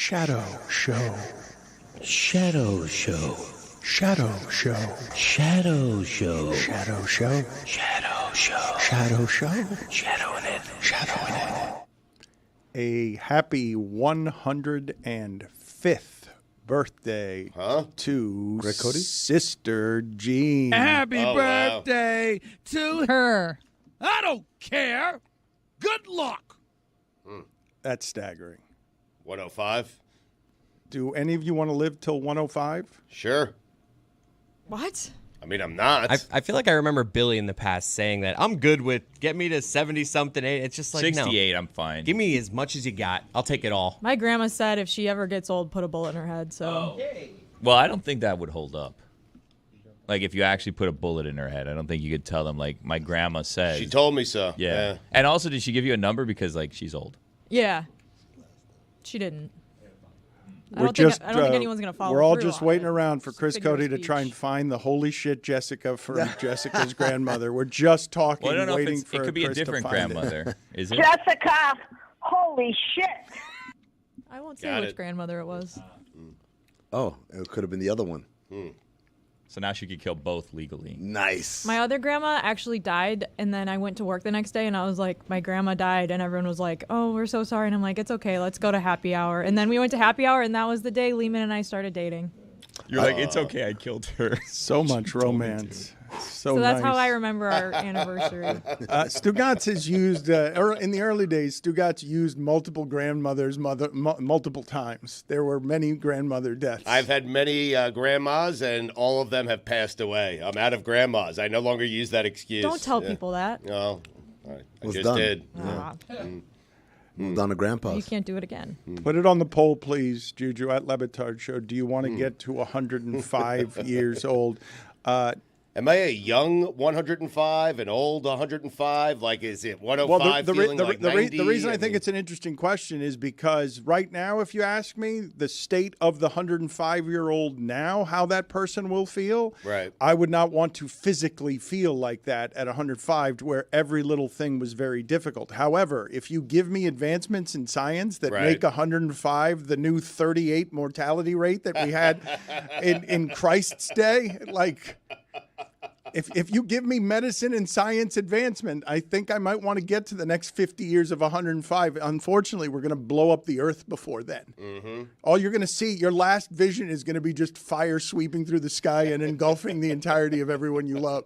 Shadow Show. Shadow Show. Shadow Show. Shadow Show. Shadow Show. Shadow Show. Shadow Show. Shadow in it. Shadow in it. A happy 105th birthday to Greg Cody? Sister Jean. Happy Oh, wow. birthday to her. I don't care. Good luck. That's staggering. 105? Do any of you want to live till 105? Sure. What? I mean, I'm not. I feel like I remember Billy in the past saying that I'm good with get me to 70-something. It's just like 68, no. I'm fine. Give me as much as you got. I'll take it all. My grandma said if she ever gets old, put a bullet in her head. So Well, I don't think that would hold up. Like, if you actually put a bullet in her head, I don't think you could tell them, like, my grandma says. She told me so. Yeah. And also, did she give you a number because, like, she's old? yeah, she didn't. I We're don't think anyone's gonna follow. We're all through just on waiting it. around for Chris Figure of Cody to speech. try and find the holy shit Jessica from Jessica's grandmother. We're just talking, Well, I don't know if waiting for it could be Chris a different to find grandmother. Is it? Jessica, holy shit. I won't say Got which it. grandmother it was. Oh, it could have been the other one. So now she could kill both legally. Nice. My other grandma actually died, and then I went to work the next day, and I was like, my grandma died, and everyone was like, oh, we're so sorry. And I'm like, it's okay, let's go to happy hour. And then we went to happy hour, and that was the day Lehman and I started dating. You're like, it's okay, I killed her. So much romance. So that's how nice. I remember our anniversary. Stugotz has used, in the early days, Stugotz used multiple grandmothers multiple times. There were many grandmother deaths. I've had many grandmas, and all of them have passed away. I'm out of grandmas. I no longer use that excuse. Don't tell people that. No, I Was just done. did. Ah, Moved on to grandpa's. you can't do it again. Put it on the poll, please, Juju, at Le Batard Show. Do you want to get to 105 years old? Am I a young 105, an old 105? Like, is it 105 Well, feeling like 90? the reason I think it's an interesting question is because right now, if you ask me, the state of the 105-year-old now, how that person will feel, Right. I would not want to physically feel like that at 105, where every little thing was very difficult. However, if you give me advancements in science that Right. make 105 the new 38 mortality rate that we had in Christ's day, like... If you give me medicine and science advancement, I think I might want to get to the next 50 years of 105. Unfortunately, we're going to blow up the earth before then. Mm-hmm. All you're going to see, your last vision is going to be just fire sweeping through the sky and engulfing the entirety of everyone you love.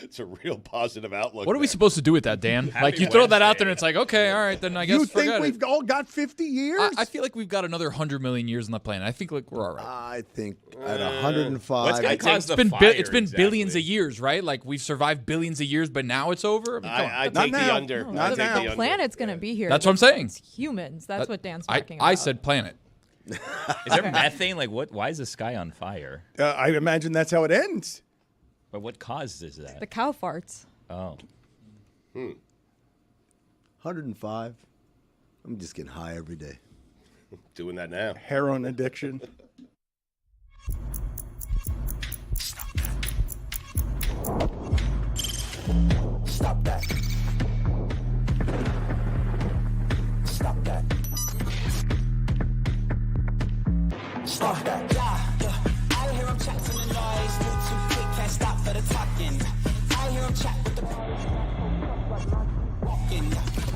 It's a real positive outlook. What are we there. supposed to do with that, Dan? Happy Like, you throw that out Wednesday. there, and it's like, okay, all right, then I guess You forget think it. we've all got 50 years? I feel like we've got another 100 million years on the planet. I think like we're all right. I think at 105. What's gonna cause the It's fire, been billions of exactly? years, right? Like we've survived billions of years, but now it's over. I mean, come on. I Not take the now. under. No, I not take now. the The under. planet's gonna be here. That's what I'm saying. It's humans. That's what Dan's I, talking about. I said planet. Is there methane? Like, what? Why is the sky on fire? I imagine that's how it ends. But what causes that? the cow farts. Oh. 105. I'm just getting high every day. Doing that now. Heroin addiction. Stop that. Stop that. Stop that. I hear him chat to the noise, move too quick, can't stop for the talking. I hear him chat with the walking.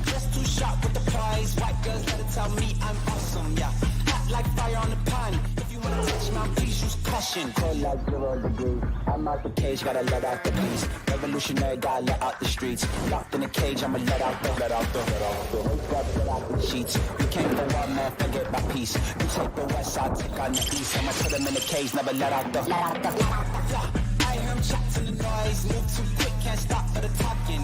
Just too sharp with the prize. White girls better tell me I'm awesome. Yeah, hot like fire on the pan. If you wanna touch my please use caution. Cold like 0 degrees. I'm out the cage, gotta let out the beast. Revolutionary, gotta let out the streets. Locked in a cage, I'ma let out the sheets. We came for one man, forget my peace. You take the west side, take on the east. I'ma put him in a cage, never let out the. I hear him chat to the noise, move too quick, can't stop for the talking.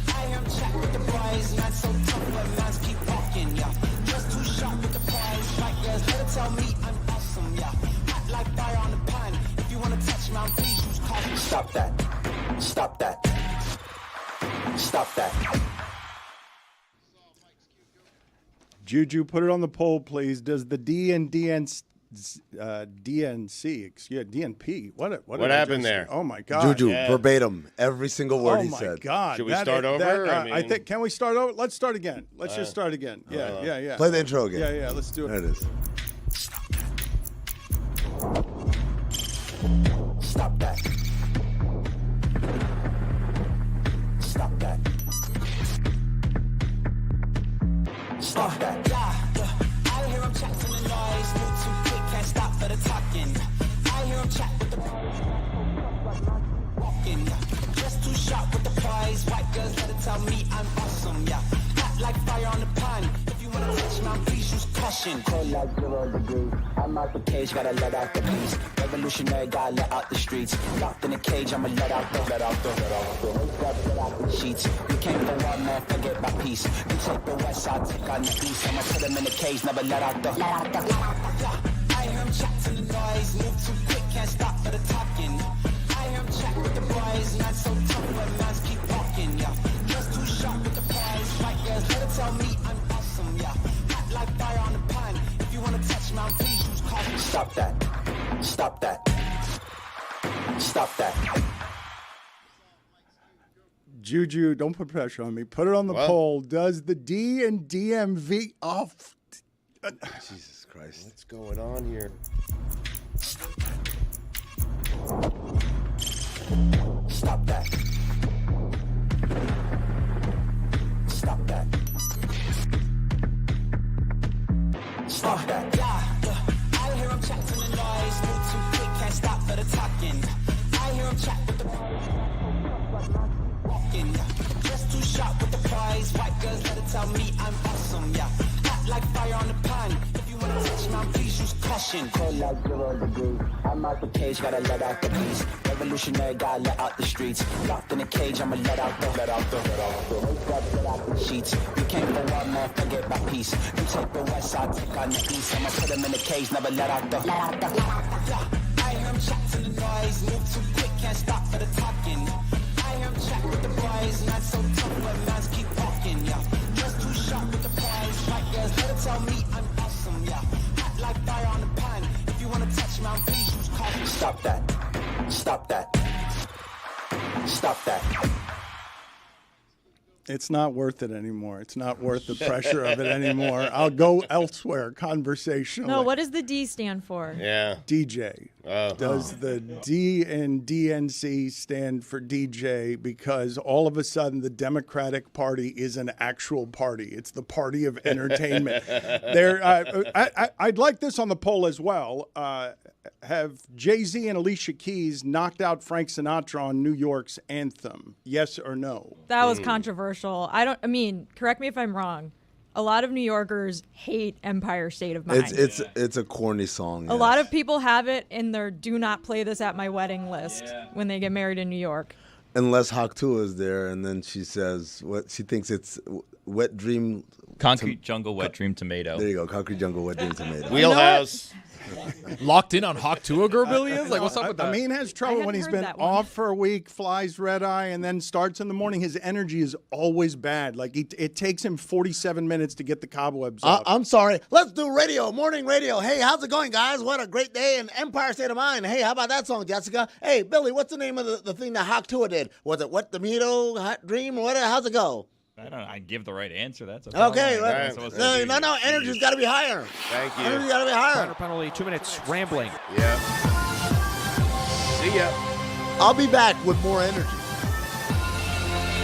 I hear him chat with the boys, man so tough, but mans keep walking, yeah. Just too sharp with the prize, white girls better tell me I'm awesome, yeah. Hot like fire on the pan, if you wanna touch me, please use caution. Stop that. Stop that. Stop that. Juju, put it on the poll, please. Does the D and DNC, DNP. What What happened there? Oh my God! Juju, verbatim, every single word he Oh said. my God! Should we start over? I think. Can we start over? Let's start again. Let's just start again. Yeah. Play the intro again. Yeah. Let's do it. There it is. Stop that. Stop that. Stop that. I hear him chat to the noise, move too quick, can't stop for the talking. I hear him chat with the walking. Just too sharp with the prize. White girls let it tell me I'm awesome. Yeah, hot like fire on the pan. If you wanna touch my please use caution. Cold like 0 degrees. I'm out the cage, gotta let out the beast. Revolutionary, gotta let out the streets. Locked in a cage, I'ma let out the sheets. You came for one man, forget my peace. You take the west, I'll take on the east. I'ma put him in a cage, never let out the. I hear him chat to the noise, move too quick, can't stop for the talking. I hear him chat with the boys, not so tough when mans keep walking. Yeah, just too sharp with the prize. White girls let it tell me I'm awesome. Yeah, hot like fire on the pan. If you wanna touch my please use caution. Stop that. Stop that. Stop that. Juju, don't put pressure on me. Put it on the poll. Does the D and DMV off? Jesus Christ. What's going on here? Stop that. Stop that. Stop that. I hear him chat to the noise, move too quick, can't stop for the talking. I hear him chat with the walking. Just too sharp with the prize. White girls let it tell me I'm awesome. Yeah, hot like fire on the pan. If you wanna touch my please use caution. Cold like 0 degrees. I'm out the cage, gotta let out the beast. Revolutionary, gotta let out the streets. Locked in a cage, I'ma let out the sheets. You came for one man, forget my peace. You take the west, I'll take on the east. I'ma put him in a cage, never let out the. I hear him chat to the noise, move too quick, can't stop for the talking. I hear him chat with the boys, not so tough when mans keep walking. Yeah, just too sharp with the prize. White girls let it tell me I'm awesome. Yeah, hot like fire on the pan. If you wanna touch my please use caution. Stop that. Stop that. Stop that. It's not worth it anymore. It's not worth the pressure of it anymore. I'll go elsewhere conversationally. No, what does the D stand for? Yeah. DJ. Does the D and DNC stand for DJ because all of a sudden the Democratic Party is an actual party? It's the party of entertainment. I'd like this on the poll as well. Have Jay-Z and Alicia Keys knocked out Frank Sinatra on New York's Anthem? Yes or no? That was controversial. I mean, correct me if I'm wrong. A lot of New Yorkers hate Empire State of Mind. It's a corny song. A lot of people have it in their do not play this at my wedding list when they get married in New York. Unless Hawk Tua is there, and then she says what she thinks it's Wet Dream. Concrete Jungle, Wet Dream Tomato. There you go, Concrete Jungle, Wet Dream Tomato. Wheelhouse. Locked in on Hawk Tua, Billy is? Like, what's up with that? Amin has trouble when he's been off for a week, flies red eye, and then starts in the morning. His energy is always bad. Like, it takes him 47 minutes to get the cobwebs off. I'm sorry. Let's do radio, morning radio. Hey, how's it going, guys? What a great day in Empire State of Mind. Hey, how about that song, Jessica? Hey, Billy, what's the name of the thing that Hawk Tua did? Was it Wet Tomato, Hot Dream, or what? How's it go? I don't know. I give the right answer. That's okay. No, energy's got to be higher. Thank you. Energy's got to be higher. Counter penalty, 2 minutes rambling. Yeah. See ya. I'll be back with more energy.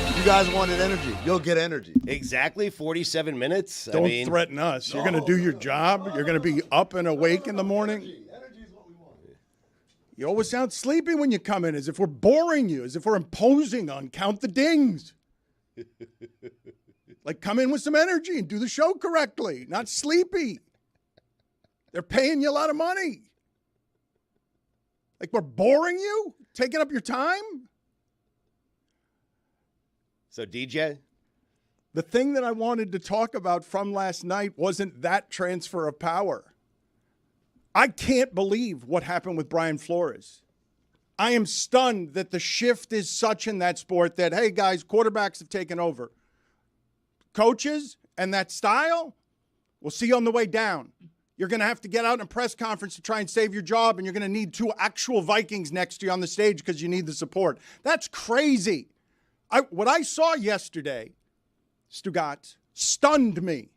If you guys wanted energy, you'll get energy. Exactly 47 minutes. Don't threaten us. You're going to do your job. You're going to be up and awake in the morning. Energy is what we want. You always sound sleepy when you come in, as if we're boring you, as if we're imposing on Count the Dings. Like, come in with some energy and do the show correctly, not sleepy. They're paying you a lot of money. Like, we're boring you, taking up your time. So, DJ? The thing that I wanted to talk about from last night wasn't that transfer of power. I can't believe what happened with Brian Flores. I am stunned that the shift is such in that sport that, hey, guys, quarterbacks have taken over. Coaches and that style, we'll see you on the way down. You're going to have to get out in a press conference to try and save your job, and you're going to need 2 actual Vikings next to you on the stage because you need the support. That's crazy. What I saw yesterday, Stugotz, stunned me.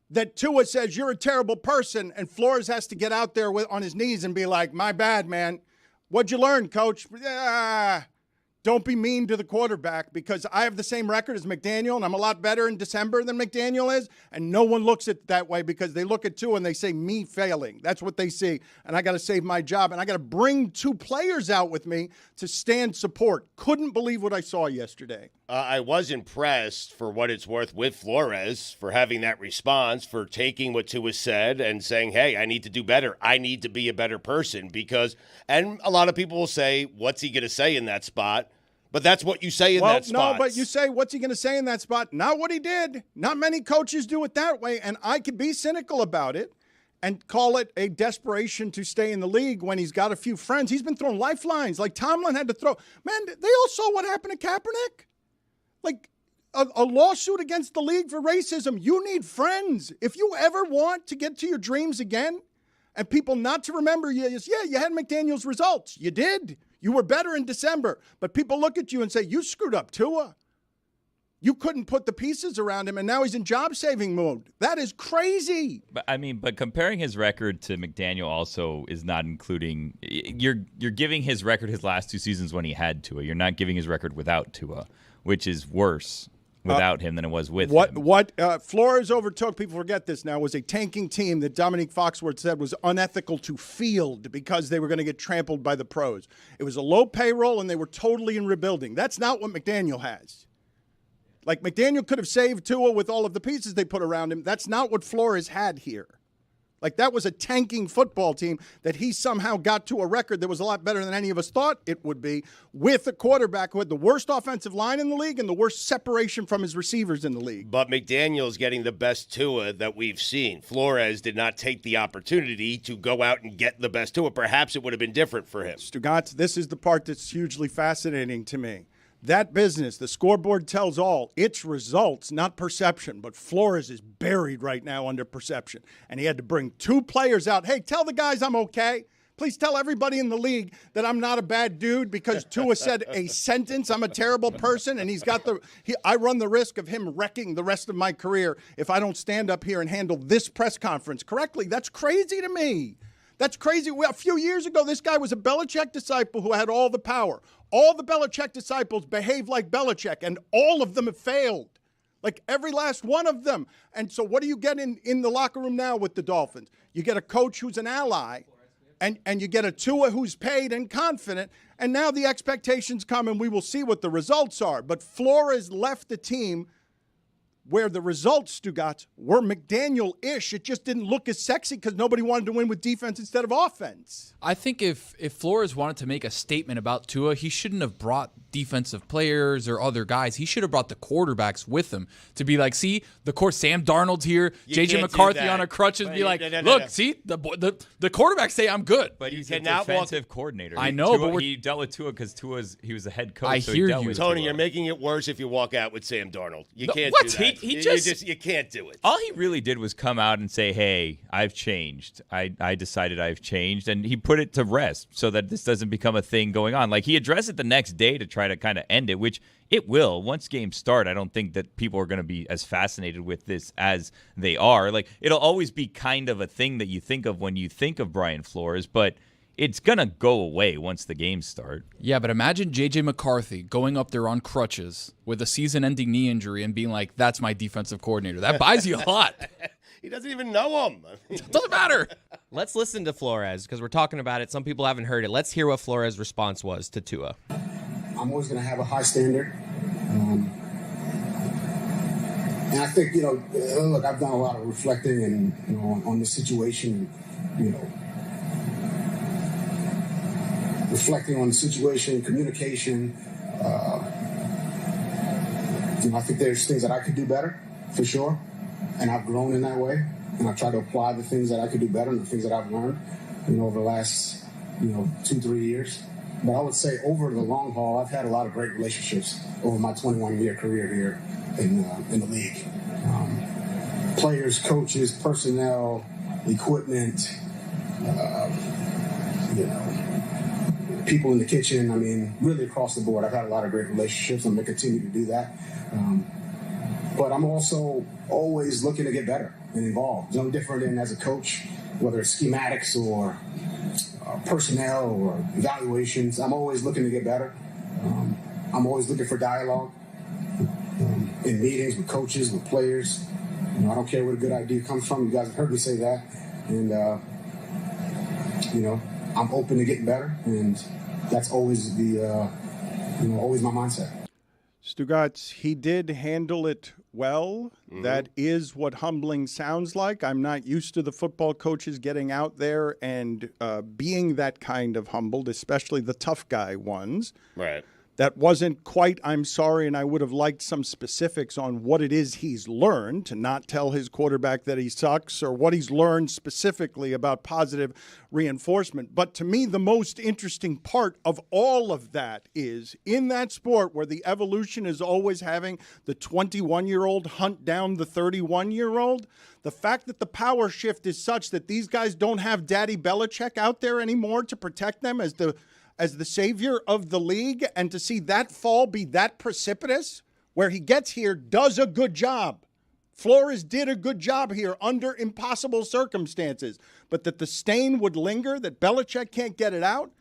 That Tua says, you're a terrible person, and Flores has to get out there on his knees and be like, my bad, man. What'd you learn, coach? Don't be mean to the quarterback, because I have the same record as McDaniel, and I'm a lot better in December than McDaniel is, and no one looks at it that way because they look at Tua and they say, me failing. That's what they see, and I got to save my job, and I got to bring 2 players out with me to stand support. Couldn't believe what I saw yesterday. I was impressed, for what it's worth, with Flores for having that response, for taking what Tua said and saying, hey, I need to do better. I need to be a better person because, and a lot of people will say, what's he going to say in that spot? But that's what you say in that spot. No, but you say, what's he going to say in that spot? Not what he did. Not many coaches do it that way, and I could be cynical about it and call it a desperation to stay in the league when he's got a few friends. He's been throwing lifelines. Like Tomlin had to throw. Man, they all saw what happened to Kaepernick. Like a lawsuit against the league for racism. You need friends. If you ever want to get to your dreams again and people not to remember you, you had McDaniel's results. You did. You were better in December, but people look at you and say, you screwed up Tua. You couldn't put the pieces around him, and now he's in job-saving mode. That is crazy. But comparing his record to McDaniel also is not including – you're giving his record his last 2 seasons when he had Tua. You're not giving his record without Tua, which is worse without him than it was with him. What Flores overtook, people forget this now, was a tanking team that Dominique Foxworth said was unethical to field because they were going to get trampled by the pros. It was a low payroll, and they were totally in rebuilding. That's not what McDaniel has. Like, McDaniel could have saved Tua with all of the pieces they put around him. That's not what Flores had here. Like, that was a tanking football team that he somehow got to a record that was a lot better than any of us thought it would be, with a quarterback who had the worst offensive line in the league and the worst separation from his receivers in the league. But McDaniel's getting the best Tua that we've seen. Flores did not take the opportunity to go out and get the best Tua. Perhaps it would have been different for him. Stugotz, this is the part that's hugely fascinating to me. That business, the scoreboard tells all, it's results, not perception. But Flores is buried right now under perception. And he had to bring 2 players out. Hey, tell the guys I'm okay. Please tell everybody in the league that I'm not a bad dude because Tua said a sentence. I'm a terrible person, and I run the risk of him wrecking the rest of my career if I don't stand up here and handle this press conference correctly. That's crazy to me. That's crazy. A few years ago, this guy was a Belichick disciple who had all the power. All the Belichick disciples behave like Belichick, and all of them have failed. Like every last one of them. And so what do you get in the locker room now with the Dolphins? You get a coach who's an ally, and you get a Tua who's paid and confident, and now the expectations come, and we will see what the results are. But Flores left the team where the results, Stugotz, were McDaniel-ish. It just didn't look as sexy because nobody wanted to win with defense instead of offense. I think if Flores wanted to make a statement about Tua, he shouldn't have brought defensive players or other guys. He should have brought the quarterbacks with him to be like, see, Sam Darnold's here, J.J. McCarthy on a crutches, be like, look, see, the quarterbacks say I'm good. But he's a defensive coordinator. I know, Tua, but he dealt with Tua because he was a head coach. I hear you. Tony, you're making it worse if you walk out with Sam Darnold. You can't do that. You can't do it. All he really did was come out and say, hey, I've changed. I decided I've changed. And he put it to rest so that this doesn't become a thing going on. Like, he addressed it the next day to try to kind of end it, which it will. Once games start, I don't think that people are going to be as fascinated with this as they are. Like, it'll always be kind of a thing that you think of when you think of Brian Flores, but it's going to go away once the games start. Yeah, but imagine J.J. McCarthy going up there on crutches with a season-ending knee injury and being like, that's my defensive coordinator. That buys you a lot. He doesn't even know him. It doesn't matter. Let's listen to Flores because we're talking about it. Some people haven't heard it. Let's hear what Flores' response was to Tua. I'm always going to have a high standard. And I think, look, I've done a lot of reflecting and, on the situation, reflecting on the situation, communication. I think there's things that I could do better, for sure. And I've grown in that way. And I try to apply the things that I could do better and the things that I've learned, over the last, 2-3 years. But I would say over the long haul, I've had a lot of great relationships over my 21-year career here in the league. Players, coaches, personnel, equipment, people in the kitchen. I mean, really across the board. I've had a lot of great relationships. I'm going to continue to do that. But I'm also always looking to get better and involved. No different than as a coach, whether it's schematics or personnel or evaluations. I'm always looking to get better. I'm always looking for dialogue in meetings with coaches, with players. I don't care where a good idea comes from. You guys have heard me say that. And, I'm open to getting better. And that's always always my mindset. Stugotz, he did handle it well. Mm-hmm. That is what humbling sounds like. I'm not used to the football coaches getting out there and being that kind of humbled, especially the tough guy ones. Right. That wasn't quite, I'm sorry, and I would have liked some specifics on what it is he's learned, to not tell his quarterback that he sucks, or what he's learned specifically about positive reinforcement. But to me, the most interesting part of all of that is, in that sport where the evolution is always having the 21-year-old hunt down the 31-year-old, the fact that the power shift is such that these guys don't have Daddy Belichick out there anymore to protect them as the savior of the league, and to see that fall be that precipitous, where he gets here, does a good job. Flores did a good job here under impossible circumstances, but that the stain would linger, that Belichick can't get it out,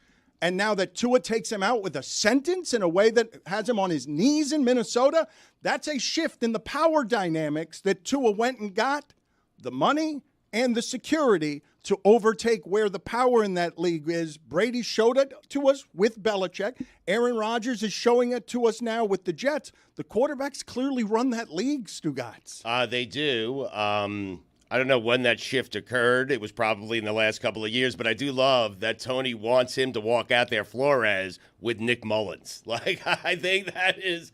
and now that Tua takes him out with a sentence in a way that has him on his knees in Minnesota, that's a shift in the power dynamics that Tua went and got the money and the security to overtake where the power in that league is. Brady showed it to us with Belichick. Aaron Rodgers is showing it to us now with the Jets. The quarterbacks clearly run that league, Stugotz. They do. I don't know when that shift occurred. It was probably in the last couple of years, but I do love that Tony wants him to walk out there, Flores, with Nick Mullins. Like, I think that is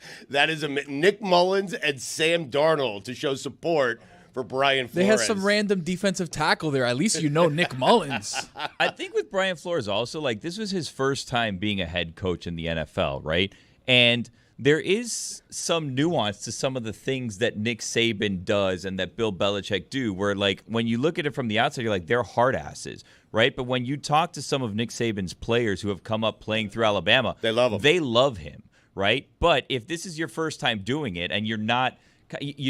Nick Mullins and Sam Darnold to show support for Brian Flores. They have some random defensive tackle there. At least Nick Mullins. I think with Brian Flores also, like, this was his first time being a head coach in the NFL, right? And there is some nuance to some of the things that Nick Saban does and that Bill Belichick do, where, like, when you look at it from the outside, you're like, they're hard asses, right? But when you talk to some of Nick Saban's players who have come up playing through Alabama, they love him. They love him, right? But if this is your first time doing it and you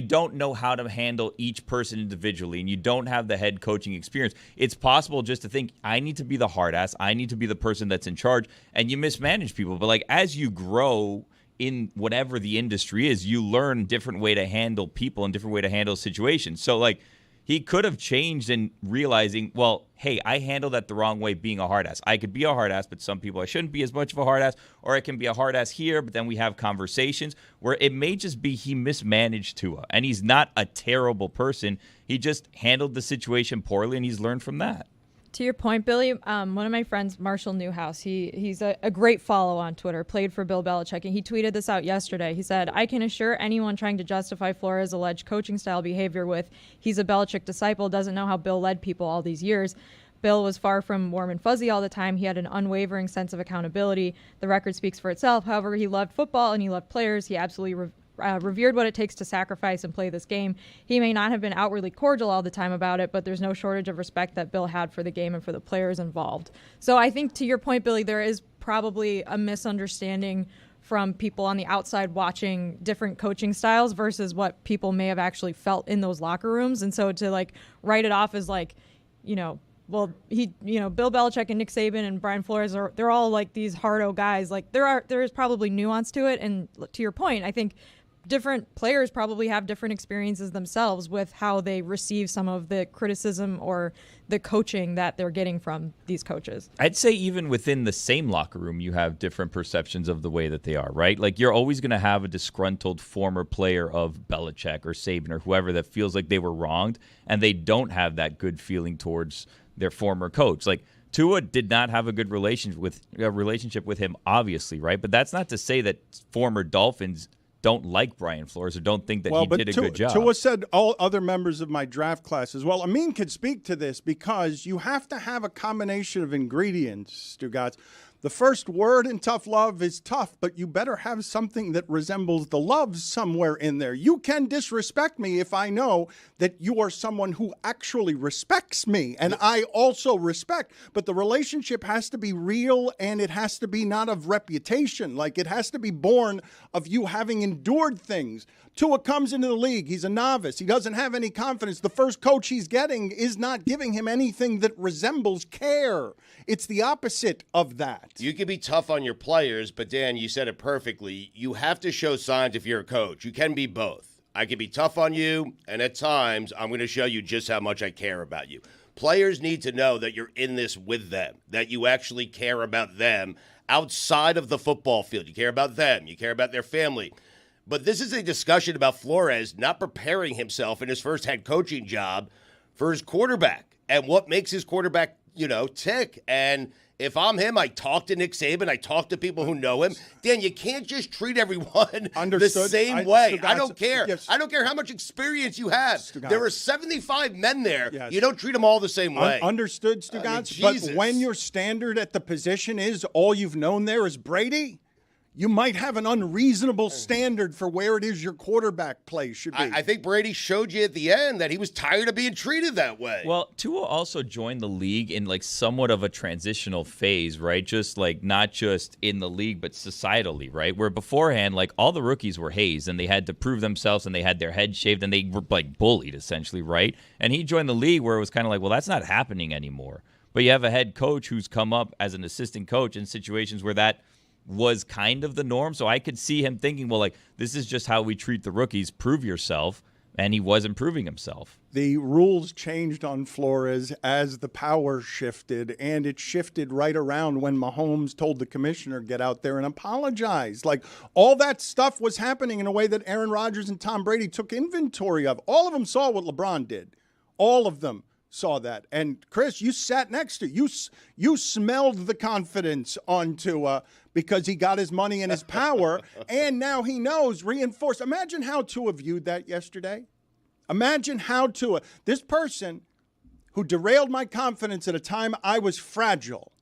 don't know how to handle each person individually, and you don't have the head coaching experience, it's possible just to think, I need to be the hard ass, I need to be the person that's in charge, and you mismanage people. But, like, as you grow in whatever the industry is, you learn a different way to handle people and different way to handle situations. So, like, he could have changed in realizing, well, hey, I handled that the wrong way being a hard ass. I could be a hard ass, but some people I shouldn't be as much of a hard ass, or I can be a hard ass here, but then we have conversations where it may just be he mismanaged Tua, and he's not a terrible person. He just handled the situation poorly, and he's learned from that. To your point, Billy, one of my friends, Marshall Newhouse, he's a great follow on Twitter, played for Bill Belichick, and he tweeted this out yesterday. He said, I can assure anyone trying to justify Flores' alleged coaching style behavior with he's a Belichick disciple, doesn't know how Bill led people all these years. Bill was far from warm and fuzzy all the time. He had an unwavering sense of accountability. The record speaks for itself. However, he loved football and he loved players. He absolutely revered what it takes to sacrifice and play this game. He may not have been outwardly cordial all the time about it, but there's no shortage of respect that Bill had for the game and for the players involved. So I think, to your point, Billy, there is probably a misunderstanding from people on the outside watching different coaching styles versus what people may have actually felt in those locker rooms. And so to, like, write it off as, like, well, Bill Belichick and Nick Saban and Brian Flores they're all like these hardo guys. Like, there is probably nuance to it. And to your point, I think different players probably have different experiences themselves with how they receive some of the criticism or the coaching that they're getting from these coaches. I'd say even within the same locker room, you have different perceptions of the way that they are, right? Like, you're always going to have a disgruntled former player of Belichick or Saban or whoever that feels like they were wronged, and they don't have that good feeling towards their former coach. Like, Tua did not have a good relationship with him, obviously, right? But that's not to say that former Dolphins don't like Brian Flores or don't think that he did a good job. Tua said all other members of my draft class as well. Amin could speak to this because you have to have a combination of ingredients, Stugotz. The first word in tough love is tough, but you better have something that resembles the love somewhere in there. You can disrespect me if I know that you are someone who actually respects me, and I also respect. But the relationship has to be real, and it has to be not of reputation. Like, it has to be born of you having endured things. Tua comes into the league. He's a novice. He doesn't have any confidence. The first coach he's getting is not giving him anything that resembles care. It's the opposite of that. You can be tough on your players, but Dan, you said it perfectly. You have to show signs if you're a coach. You can be both. I can be tough on you, and at times I'm going to show you just how much I care about you. Players need to know that you're in this with them, that you actually care about them outside of the football field. You care about them. You care about their family. But this is a discussion about Flores not preparing himself in his first head coaching job for his quarterback and what makes his quarterback, tick. And if I'm him, I talk to Nick Saban. I talk to people who know him. Dan, you can't just treat everyone the same way. I don't care. Yes. I don't care how much experience you have. Stugotz. There are 75 men there. Yes. You don't treat them all the same way. Understood, Stugotz. Jesus. But when your standard at the position is all you've known there is Brady, you might have an unreasonable standard for where it is your quarterback play should be. I think Brady showed you at the end that he was tired of being treated that way. Well, Tua also joined the league in like somewhat of a transitional phase, right? Just like not just in the league, but societally, right? Where beforehand, like all the rookies were hazed and they had to prove themselves and they had their head shaved and they were like bullied essentially, right? And he joined the league where it was kind of like, well, that's not happening anymore. But you have a head coach who's come up as an assistant coach in situations where that was kind of the norm. So I could see him thinking, well, like, this is just how we treat the rookies. Prove yourself. And he was improving himself. The rules changed on Flores as the power shifted, and it shifted right around when Mahomes told the commissioner, get out there and apologize. Like, all that stuff was happening in a way that Aaron Rodgers and Tom Brady took inventory of. All of them saw what LeBron did. All of them saw that. And Chris, you sat next to you smelled the confidence on Tua because he got his money and his power, and now he knows, reinforced. Imagine how Tua viewed that yesterday. Imagine how Tua, this person who derailed my confidence at a time I was fragile,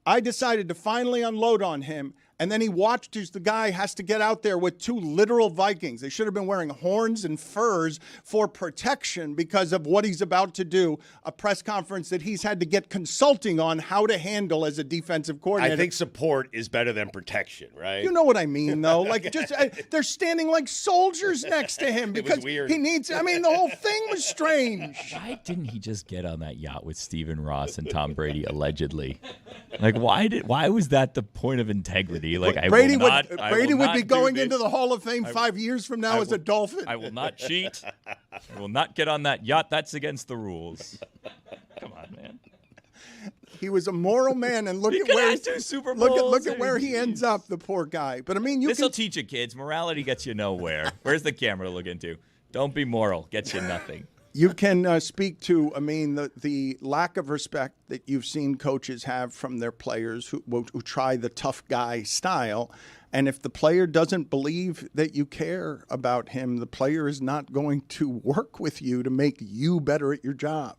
I decided to finally unload on him, and then he watched as the guy has to get out there with two literal Vikings. They should have been wearing horns and furs for protection because of what he's about to do, a press conference that he's had to get consulting on how to handle as a defensive coordinator. I think support is better than protection, right? You know what I mean, though? Like, just they're standing like soldiers next to him because he needs, the whole thing was strange. Why didn't he just get on that yacht with Stephen Ross and Tom Brady, allegedly? Like, why was that the point of integrity? Like, Brady would be going into the Hall of Fame 5 years from now as a Dolphin. I will not cheat. I will not get on that yacht. That's against the rules. Come on, man. He was a moral man, and look at where he ends up, the poor guy. But this will teach you, kids. Morality gets you nowhere. Where's the camera to look into? Don't be moral. Gets you nothing. You can speak to, the lack of respect that you've seen coaches have from their players who try the tough guy style. And if the player doesn't believe that you care about him, the player is not going to work with you to make you better at your job.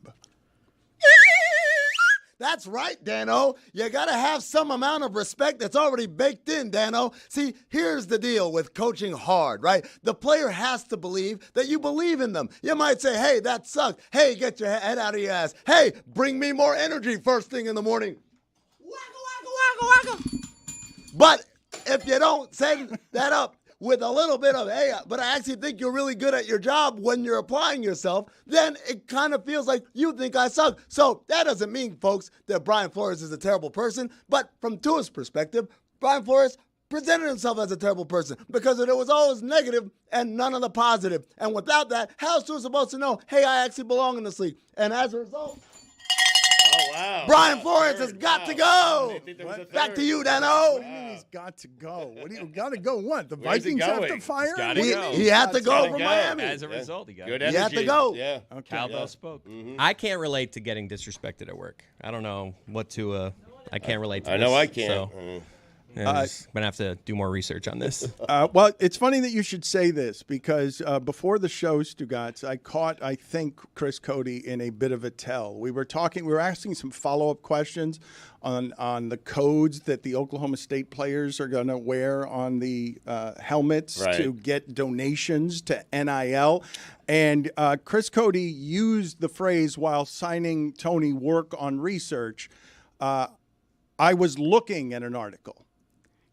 That's right, Dano. You got to have some amount of respect that's already baked in, Dano. See, here's the deal with coaching hard, right? The player has to believe that you believe in them. You might say, hey, that sucks. Hey, get your head out of your ass. Hey, bring me more energy first thing in the morning. Waka, waka, waka, waka. But if you don't set that up with a little bit of, hey, but I actually think you're really good at your job when you're applying yourself, then it kind of feels like you think I suck. So that doesn't mean, folks, that Brian Flores is a terrible person. But from Tua's perspective, Brian Flores presented himself as a terrible person because it was always negative and none of the positive. And without that, how's Tua supposed to know, hey, I actually belong in this league? And as a result, Brian Flores has got to go. Back to you, Dano. What do you mean he's got to go? What do you got to go? What? The Vikings have to fire him? He had to go from Miami. As a result, he had to go. Yeah. Okay. Cowbell spoke. Mm-hmm. I can't relate to getting disrespected at work. I don't know what to. I can't relate to I this, know I can't. So. I'm gonna have to do more research on this. Well, it's funny that you should say this because before the show, Stugotz, I caught, I think, Chris Cody in a bit of a tell. We were asking some follow-up questions on the codes that the Oklahoma State players are going to wear on the helmets to get donations to NIL. And Chris Cody used the phrase while signing Tony work on research, I was looking at an article.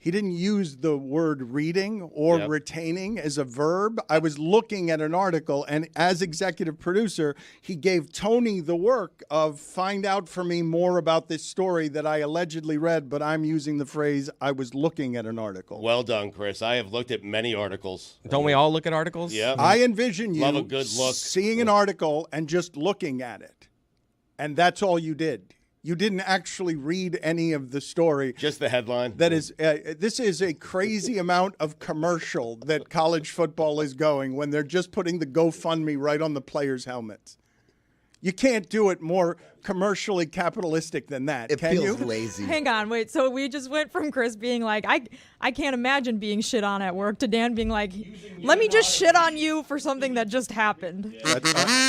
He didn't use the word reading or retaining as a verb. I was looking at an article, and as executive producer, he gave Tony the work of find out for me more about this story that I allegedly read, but I'm using the phrase, I was looking at an article. Well done, Chris. I have looked at many articles. Don't we all look at articles? Yeah. I envision you Love a good look. seeing an article and just looking at it, and that's all you did. You didn't actually read any of the story. Just the headline. That is, this is a crazy amount of commercial that college football is going when they're just putting the GoFundMe right on the players' helmets. You can't do it more commercially capitalistic than that, It can you? feels lazy. Hang on, wait. So we just went from Chris being like, I can't imagine being shit on at work, to Dan being like, let me just shit on you for something that just happened.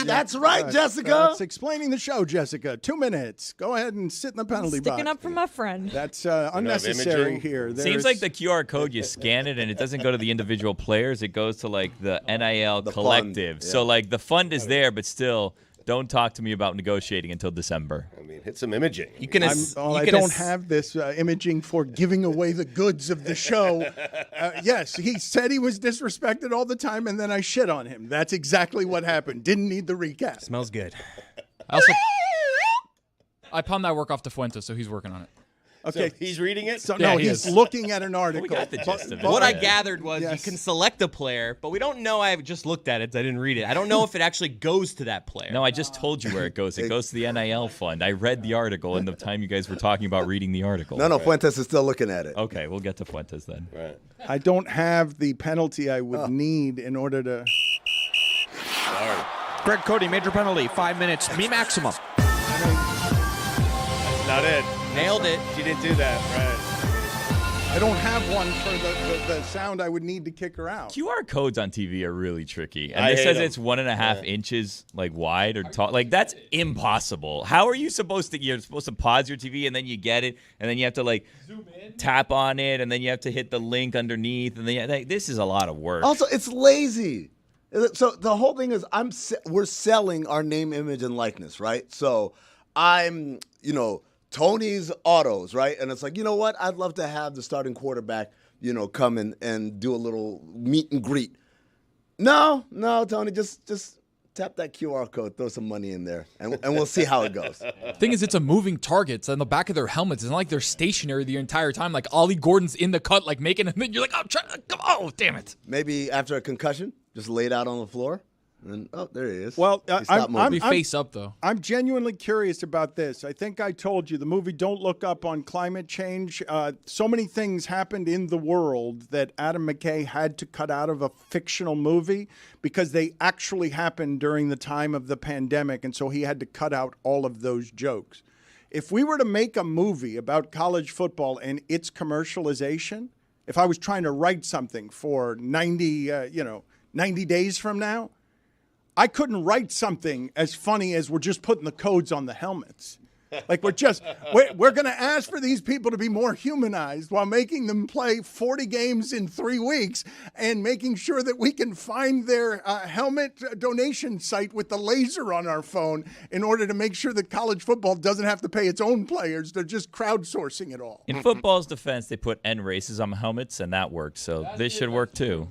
That's right, Jessica. That's explaining the show, Jessica. 2 minutes. Go ahead and sit in the penalty box. Sticking up for my friend. That's unnecessary here. Seems like the QR code, you scan it, and it doesn't go to the individual players. It goes to, like, the NIL collective. Fund, yeah. So, like, the fund is there, but still, don't talk to me about negotiating until December. I mean, hit some imaging. You can. I don't have this imaging for giving away the goods of the show. Yes, he said he was disrespected all the time, and then I shit on him. That's exactly what happened. Didn't need the recap. Smells good. I pawned that work off to Fuentes, so he's working on it. Okay, So he's reading it? So Yeah, no, he he's is. looking at an article. We got the gist of it. What I Yeah. gathered was you can select a player, but we don't know. I just looked at it. I didn't read it. I don't know if it actually goes to that player. No, I just told you where it goes. It goes to the NIL fund. I read the article in the time you guys were talking about reading the article. No, Fuentes is still looking at it. Okay, we'll get to Fuentes then. Right. I don't have the penalty I would need in order to. Sorry. Greg Cody, major penalty, 5 minutes, me maximum. That's not it. Nailed it. She didn't do that. Right. I don't have one for the sound I would need to kick her out. QR codes on TV are really tricky. And I it hate says them. it's 1.5 inches like wide or tall. Like, that's impossible. How are you supposed to, you're supposed to pause your TV and then you get it and then you have to like zoom in, tap on it, and then you have to hit the link underneath, and then like, this is a lot of work. Also, it's lazy. So the whole thing is we're selling our name, image, and likeness, right? So I'm, Tony's Autos, right? And it's like, you know what? I'd love to have the starting quarterback, come in and do a little meet and greet. No, Tony, just tap that QR code, throw some money in there, and we'll see how it goes. Thing is, it's a moving target. It's on the back of their helmets. It's not like they're stationary the entire time. Like Ollie Gordon's in the cut, like making, and then you're like, oh, damn it. Maybe after a concussion, just laid out on the floor. And there he is. Well, We face up, though. I'm genuinely curious about this. I think I told you the movie Don't Look Up on climate change. So many things happened in the world that Adam McKay had to cut out of a fictional movie because they actually happened during the time of the pandemic. And so he had to cut out all of those jokes. If we were to make a movie about college football and its commercialization, if I was trying to write something for 90 days from now, I couldn't write something as funny as we're just putting the codes on the helmets. Like we're going to ask for these people to be more humanized while making them play 40 games in 3 weeks and making sure that we can find their helmet donation site with the laser on our phone in order to make sure that college football doesn't have to pay its own players. They're just crowdsourcing it all. In football's defense, they put N races on helmets, and that worked. So this should work too.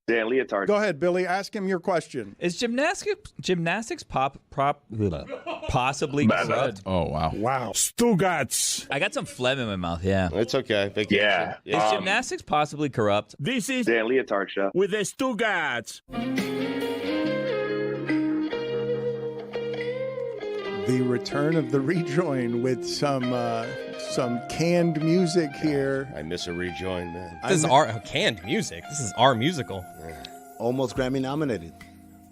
Dan Leotard. Go ahead, Billy. Ask him your question. Is gymnastics possibly corrupt? Oh, wow. Wow. Stugotz. I got some phlegm in my mouth, yeah. It's okay. Vacation. Yeah. Is gymnastics possibly corrupt? This is Dan Leotard Show. with the Stugotz. The return of the rejoin with some canned music here. I miss a rejoin, man. This is our canned music. This is our musical. Almost Grammy nominated.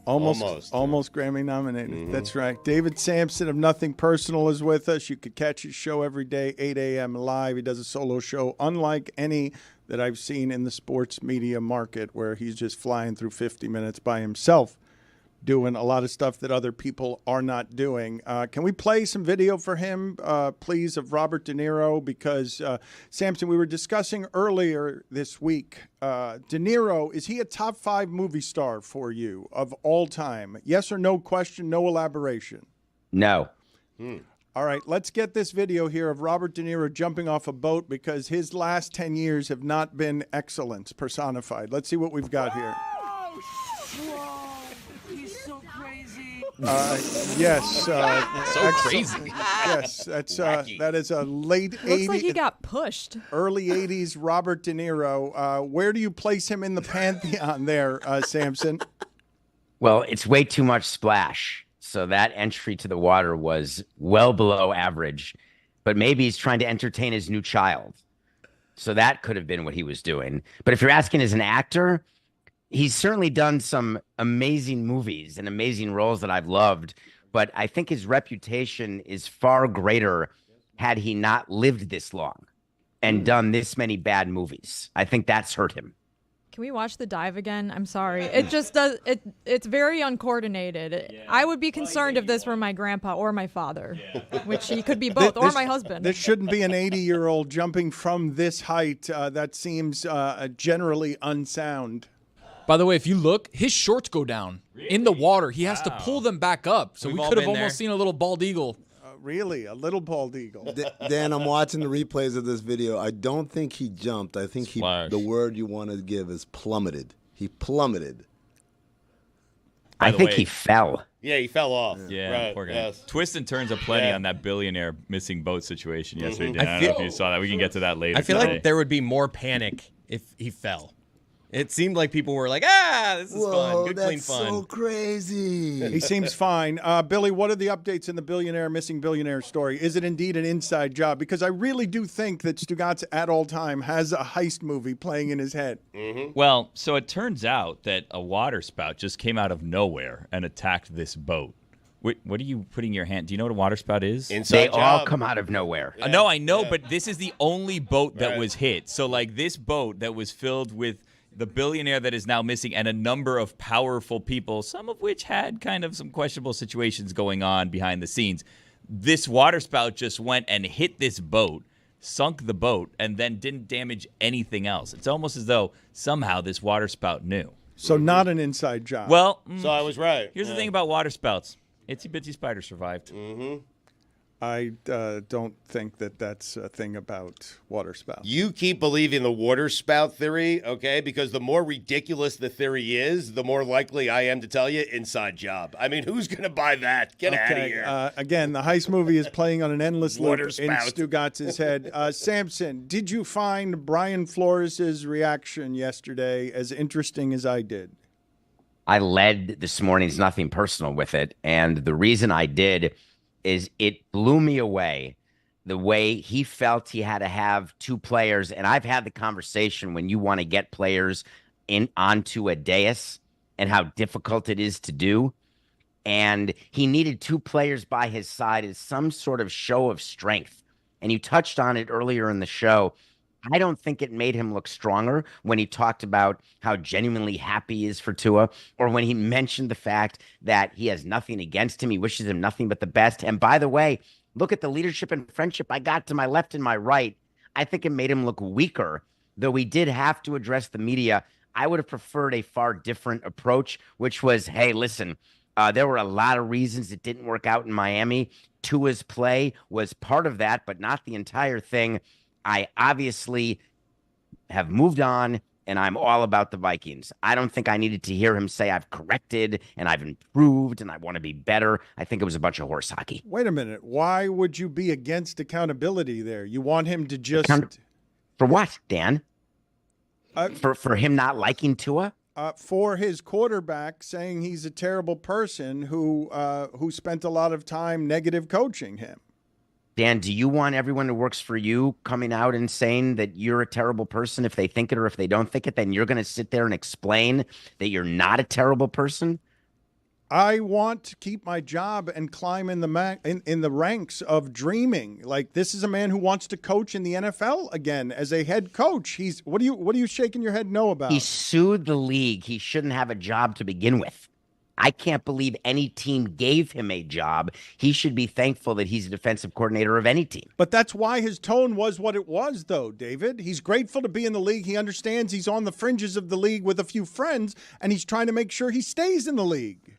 Almost Grammy nominated. Mm-hmm. That's right. David Sampson of Nothing Personal is with us. You could catch his show every day, 8 a.m. live. He does a solo show unlike any that I've seen in the sports media market, where he's just flying through 50 minutes by himself, doing a lot of stuff that other people are not doing. Can we play some video for him, please, of Robert De Niro? Because, Sampson, we were discussing earlier this week, De Niro, is he a top 5 movie star for you of all time? Yes or no question, no elaboration. No. All right, let's get this video here of Robert De Niro jumping off a boat, because his last 10 years have not been excellence personified. Let's see what we've got here. Yes. So crazy. Yes, that is a late 80s. Looks like he got pushed. Early 80s Robert De Niro. Where do you place him in the pantheon there, Sampson? Well, it's way too much splash. So that entry to the water was well below average. But maybe he's trying to entertain his new child. So that could have been what he was doing. But if you're asking as an actor, he's certainly done some amazing movies and amazing roles that I've loved, but I think his reputation is far greater had he not lived this long and done this many bad movies. I think that's hurt him. Can we watch the dive again? I'm sorry. It just does. It's very uncoordinated. I would be concerned if this were my grandpa or my father, which he could be both, or my husband. This shouldn't be an 80-year-old jumping from this height. That seems generally unsound. By the way, if you look, his shorts go down in the water. He has to pull them back up. So we could have almost seen a little bald eagle. Really? A little bald eagle. Dan, I'm watching the replays of this video. I don't think he jumped. I think the word you want to give is plummeted. He plummeted. I think he fell. Yeah, he fell off. Yeah, right. poor guy. Yes. Twists and turns aplenty on that billionaire missing boat situation yesterday. Dan. I don't know if you saw that. We can get to that later. I feel like there would be more panic if he fell. It seemed like people were like, this is fun. Good, clean fun. That's so crazy. He seems fine. Billy, what are the updates in the missing billionaire story? Is it indeed an inside job? Because I really do think that Stugotz at all time has a heist movie playing in his head. Mm-hmm. Well, so it turns out that a water spout just came out of nowhere and attacked this boat. What are you putting your hand? Do you know what a water spout is? They all come out of nowhere. Yeah. No, I know, but this is the only boat that was hit. So, like, this boat that was filled with the billionaire that is now missing and a number of powerful people, some of which had kind of some questionable situations going on behind the scenes. This water spout just went and hit this boat, sunk the boat, and then didn't damage anything else. It's almost as though somehow this water spout knew. So not an inside job. Well, so I was right. Here's the thing about water spouts. Itsy Bitsy Spider survived. Mm-hmm. I don't think that that's a thing about water spouts. You keep believing the water spout theory, okay? Because the more ridiculous the theory is, the more likely I am to tell you inside job. I mean, who's going to buy that? Get out of here. Again, the heist movie is playing on an endless loop Water in spout. Stugotz's head. Sampson, did you find Brian Flores' reaction yesterday as interesting as I did? I led this morning's Nothing Personal with it, and the reason I did is it blew me away the way he felt he had to have two players. And I've had the conversation when you want to get players onto a dais and how difficult it is to do. And he needed two players by his side as some sort of show of strength. And you touched on it earlier in the show. I don't think it made him look stronger when he talked about how genuinely happy he is for Tua, or when he mentioned the fact that he has nothing against him. He wishes him nothing but the best. And by the way, look at the leadership and friendship I got to my left and my right. I think it made him look weaker, though he did have to address the media. I would have preferred a far different approach, which was, hey, listen, there were a lot of reasons it didn't work out in Miami. Tua's play was part of that, but not the entire thing. I obviously have moved on, and I'm all about the Vikings. I don't think I needed to hear him say I've corrected and I've improved and I want to be better. I think it was a bunch of horse hockey. Wait a minute. Why would you be against accountability there? You want him to just... For what, Dan? For him not liking Tua? For his quarterback saying he's a terrible person who spent a lot of time negative coaching him. Dan, do you want everyone who works for you coming out and saying that you're a terrible person if they think it, or if they don't think it, then you're going to sit there and explain that you're not a terrible person? I want to keep my job and climb in the ranks of dreaming. Like, this is a man who wants to coach in the NFL again as a head coach. What are you shaking your head no about? He sued the league. He shouldn't have a job to begin with. I can't believe any team gave him a job. He should be thankful that he's a defensive coordinator of any team. But that's why his tone was what it was, though, David. He's grateful to be in the league. He understands he's on the fringes of the league with a few friends, and he's trying to make sure he stays in the league.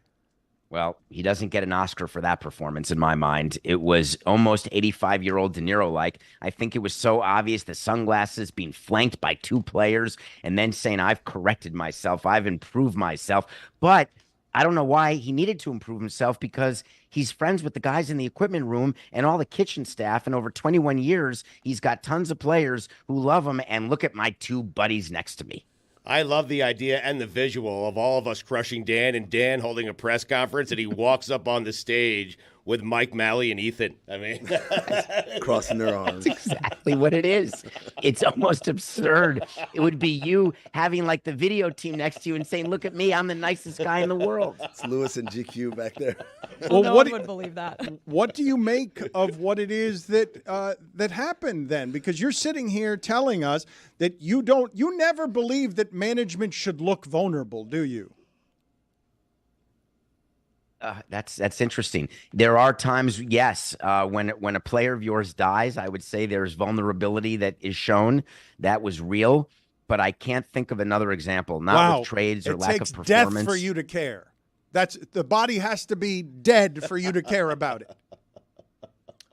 Well, he doesn't get an Oscar for that performance in my mind. It was almost 85-year-old DeNiro-like. I think it was so obvious, the sunglasses being flanked by two players and then saying, I've corrected myself, I've improved myself. But I don't know why he needed to improve himself, because he's friends with the guys in the equipment room and all the kitchen staff. And over 21 years, he's got tons of players who love him. And look at my two buddies next to me. I love the idea and the visual of all of us crushing Dan and Dan holding a press conference, and he walks up on the stage with Mike Malley and Ethan. I mean, crossing their arms. That's exactly what it is. It's almost absurd. It would be you having like the video team next to you and saying, look at me, I'm the nicest guy in the world. It's Lewis and GQ back there. Well, no one would believe that. What do you make of what it is that that happened then? Because you're sitting here telling us that you never believe that management should look vulnerable, do you? That's interesting. There are times, yes, when a player of yours dies, I would say there's vulnerability that is shown. That was real, but I can't think of another example. Not with trades or lack of performance. It takes death for you to care. The body has to be dead for you to care about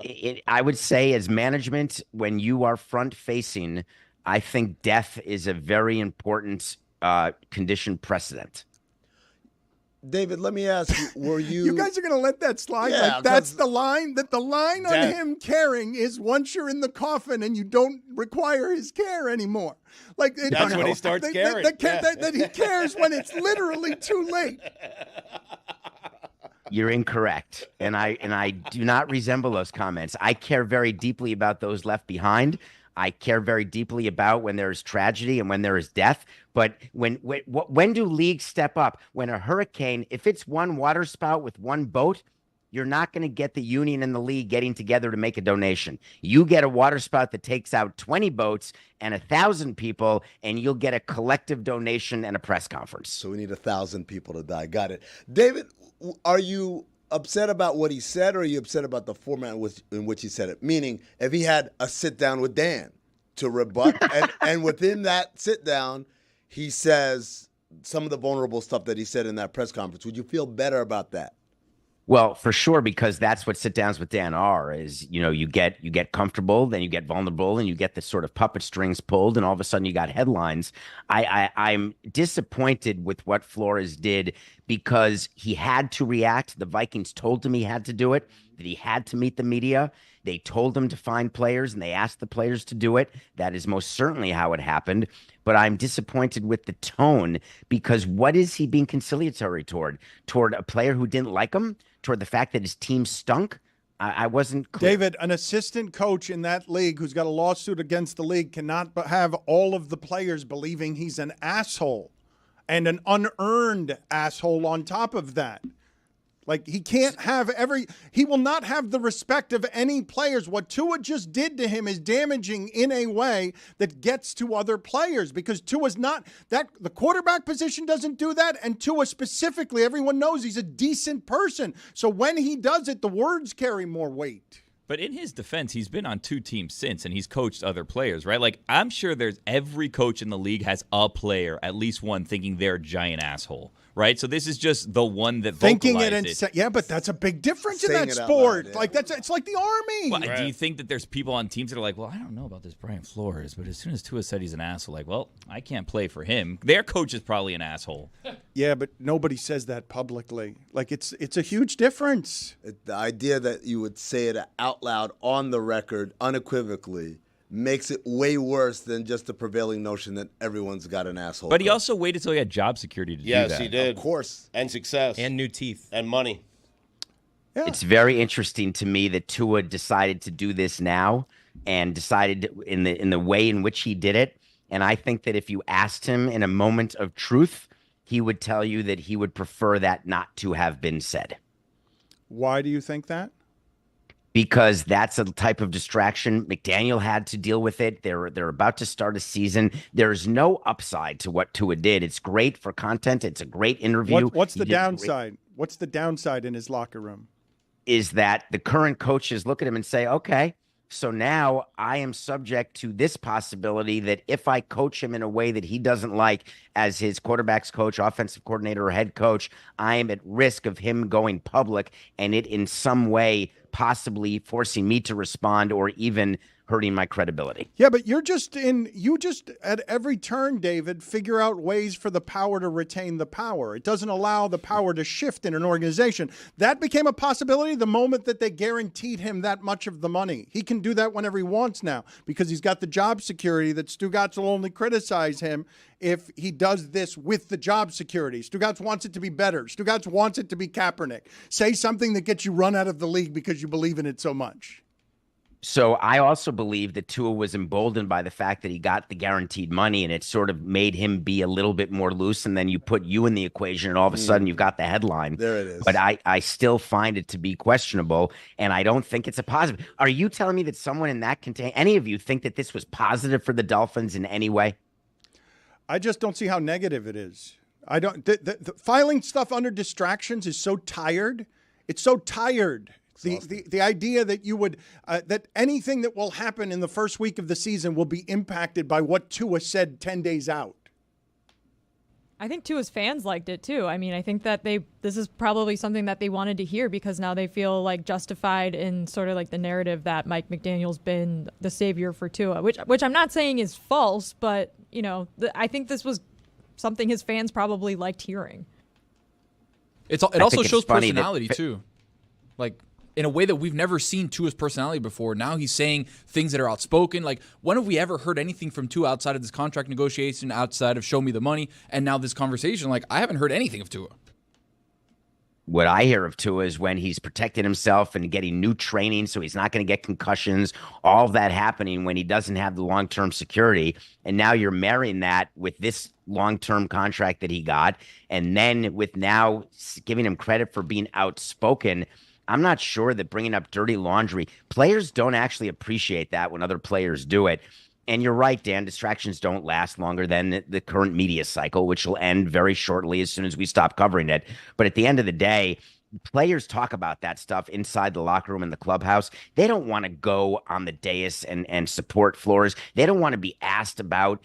it. I would say, as management, when you are front facing, I think death is a very important condition precedent. David, let me ask you, were you... You guys are going to let that slide? Yeah, like that's the line? That the line on him caring is once you're in the coffin and you don't require his care anymore. Like that's when he starts caring. That he cares when it's literally too late. You're incorrect. And I do not resemble those comments. I care very deeply about those left behind. I care very deeply about when there is tragedy and when there is death. But when do leagues step up? When a hurricane, if it's one water spout with one boat, you're not going to get the union and the league getting together to make a donation. You get a water spout that takes out 20 boats and 1,000 people, and you'll get a collective donation and a press conference. So we need 1,000 people to die. Got it. David, are you upset about what he said, or are you upset about the format in which he said it? Meaning, if he had a sit down with Dan to rebut, and within that sit down, he says some of the vulnerable stuff that he said in that press conference, would you feel better about that? Well, for sure, because that's what sit downs with Dan are, is, you get comfortable, then you get vulnerable, and you get the sort of puppet strings pulled, and all of a sudden you got headlines. I'm disappointed with what Flores did, because he had to react. The Vikings told him he had to do it, that he had to meet the media. They told him to find players, and they asked the players to do it. That is most certainly how it happened. But I'm disappointed with the tone, because what is he being conciliatory toward? Toward a player who didn't like him? Toward the fact that his team stunk? I wasn't clear. David, an assistant coach in that league who's got a lawsuit against the league cannot have all of the players believing he's an asshole, and an unearned asshole on top of that. Like, he can't have he will not have the respect of any players. What Tua just did to him is damaging in a way that gets to other players, because Tua's not that, the quarterback position doesn't do that. And Tua specifically, everyone knows he's a decent person. So when he does it, the words carry more weight. But in his defense, he's been on two teams since, and he's coached other players, right? Like, I'm sure every coach in the league has a player, at least one, thinking they're a giant asshole, right? So this is just the one that Thinking vocalized it and yeah, but that's a big difference in Saying that it out sport. loud, yeah. Like it's like the Army. Well, do you think that there's people on teams that are like, well, I don't know about this Brian Flores, but as soon as Tua said he's an asshole, like, well, I can't play for him. Their coach is probably an asshole. Yeah, but nobody says that publicly. Like it's a huge difference. The idea that you would say it out loud on the record unequivocally makes it way worse than just the prevailing notion that everyone's got an asshole. But he also waited till he had job security to do that. Yes, he did. Of course. And success. And new teeth. And money. Yeah. It's very interesting to me that Tua decided to do this now and decided in the way in which he did it. And I think that if you asked him in a moment of truth, he would tell you that he would prefer that not to have been said. Why do you think that? Because that's a type of distraction. McDaniel had to deal with it. They're about to start a season. There's no upside to what Tua did. It's great for content. It's a great interview. What's the downside? What's the downside in his locker room? Is that the current coaches look at him and say, okay, so now I am subject to this possibility that if I coach him in a way that he doesn't like as his quarterback's coach, offensive coordinator, or head coach, I am at risk of him going public and it in some way possibly forcing me to respond or even hurting my credibility. Yeah, but you just at every turn, David, figure out ways for the power to retain the power. It doesn't allow the power to shift in an organization. That became a possibility the moment that they guaranteed him that much of the money. He can do that whenever he wants now because he's got the job security that Stugotz will only criticize him if he does this with the job security. Stugotz wants it to be better. Stugotz wants it to be Kaepernick. Say something that gets you run out of the league because you believe in it so much. So I also believe that Tua was emboldened by the fact that he got the guaranteed money and it sort of made him be a little bit more loose. And then you put you in the equation and all of a sudden you've got the headline. There it is. But I still find it to be questionable and I don't think it's a positive. Are you telling me that someone in that any of you think that this was positive for the Dolphins in any way? I just don't see how negative it is. I don't. The filing stuff under distractions is so tired. It's so tired. The idea that you would that anything that will happen in the first week of the season will be impacted by what Tua said 10 days out. I think Tua's fans liked it too. I mean, I think that this is probably something that they wanted to hear because now they feel like justified in sort of like the narrative that Mike McDaniel's been the savior for Tua, which I'm not saying is false, but you know, I think this was something his fans probably liked hearing. It also shows personality too, like in a way that we've never seen Tua's personality before. Now he's saying things that are outspoken. Like, when have we ever heard anything from Tua outside of this contract negotiation, outside of show me the money, and now this conversation? Like, I haven't heard anything of Tua. What I hear of Tua is when he's protecting himself and getting new training so he's not going to get concussions, all of that happening when he doesn't have the long-term security. And now you're marrying that with this long-term contract that he got. And then with now giving him credit for being outspoken, I'm not sure that bringing up dirty laundry, players don't actually appreciate that when other players do it. And you're right, Dan, distractions don't last longer than the current media cycle, which will end very shortly as soon as we stop covering it. But at the end of the day, players talk about that stuff inside the locker room in the clubhouse. They don't want to go on the dais and support Flores. They don't want to be asked about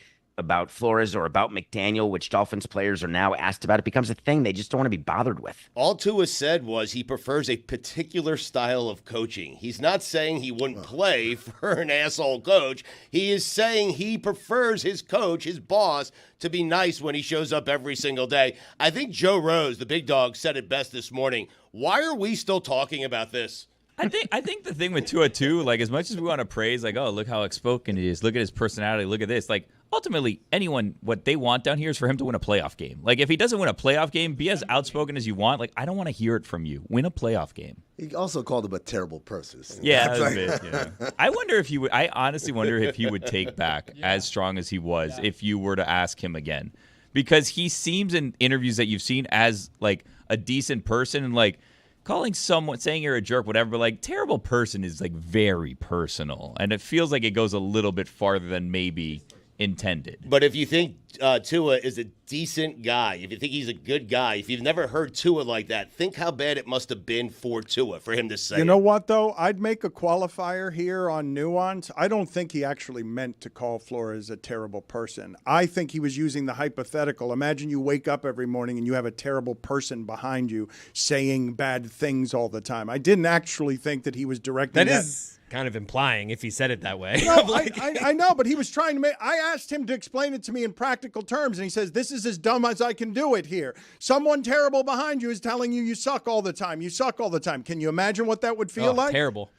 Flores or about McDaniel, which Dolphins players are now asked about. It becomes a thing they just don't want to be bothered with. All Tua said was he prefers a particular style of coaching. He's not saying he wouldn't play for an asshole coach. He is saying he prefers his coach, his boss, to be nice when he shows up every single day. I think Joe Rose, the big dog, said it best this morning. Why are we still talking about this? I think the thing with Tua too, like as much as we want to praise, like, oh, look how outspoken he is, look at his personality, look at this, like ultimately anyone, what they want down here is for him to win a playoff game. Like if he doesn't win a playoff game, be as outspoken as you want. Like I don't want to hear it from you. Win a playoff game. He also called him a terrible person. Yeah, a bit, yeah. I wonder if he would. I honestly wonder if he would take back as strong as he was if you were to ask him again, because he seems in interviews that you've seen as like a decent person and like. Calling someone, saying you're a jerk, whatever, but like terrible person is like very personal. And it feels like it goes a little bit farther than maybe intended. But if you think Tua is a decent guy, if you think he's a good guy, if you've never heard Tua like that, think how bad it must have been for Tua for him to say You know what, though? I'd make a qualifier here on nuance. I don't think he actually meant to call Flores a terrible person. I think he was using the hypothetical. Imagine you wake up every morning and you have a terrible person behind you saying bad things all the time. I didn't actually think that he was directing that. That is kind of implying if he said it that way. No, I know, but he was trying to make. I asked him to explain it to me in practical terms, and he says, "This is as dumb as I can do it here. Someone terrible behind you is telling you suck all the time. You suck all the time. Can you imagine what that would feel like?" Terrible.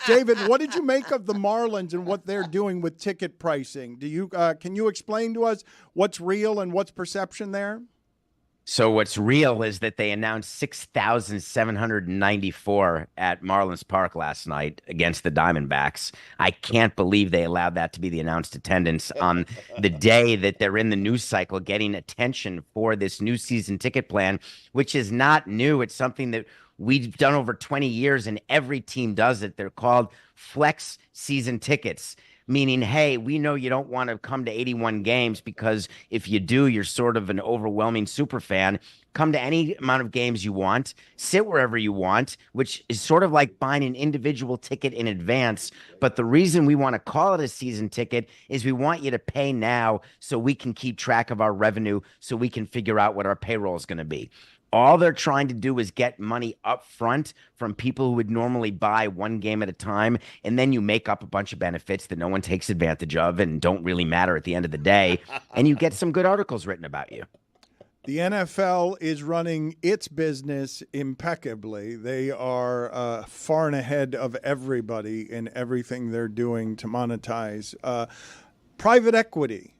David, what did you make of the Marlins and what they're doing with ticket pricing? Do you can you explain to us what's real and what's perception there? So what's real is that they announced 6,794 at Marlins Park last night against the Diamondbacks. I can't believe they allowed that to be the announced attendance on the day that they're in the news cycle getting attention for this new season ticket plan, which is not new. It's something that we've done over 20 years, and every team does it. They're called flex season tickets. Meaning, hey, we know you don't want to come to 81 games because if you do, you're sort of an overwhelming super fan. Come to any amount of games you want, sit wherever you want, which is sort of like buying an individual ticket in advance. But the reason we want to call it a season ticket is we want you to pay now so we can keep track of our revenue, so we can figure out what our payroll is going to be. All they're trying to do is get money up front from people who would normally buy one game at a time, and then you make up a bunch of benefits that no one takes advantage of and don't really matter at the end of the day, and you get some good articles written about you. The NFL is running its business impeccably. They are far and ahead of everybody in everything they're doing to monetize. Private equity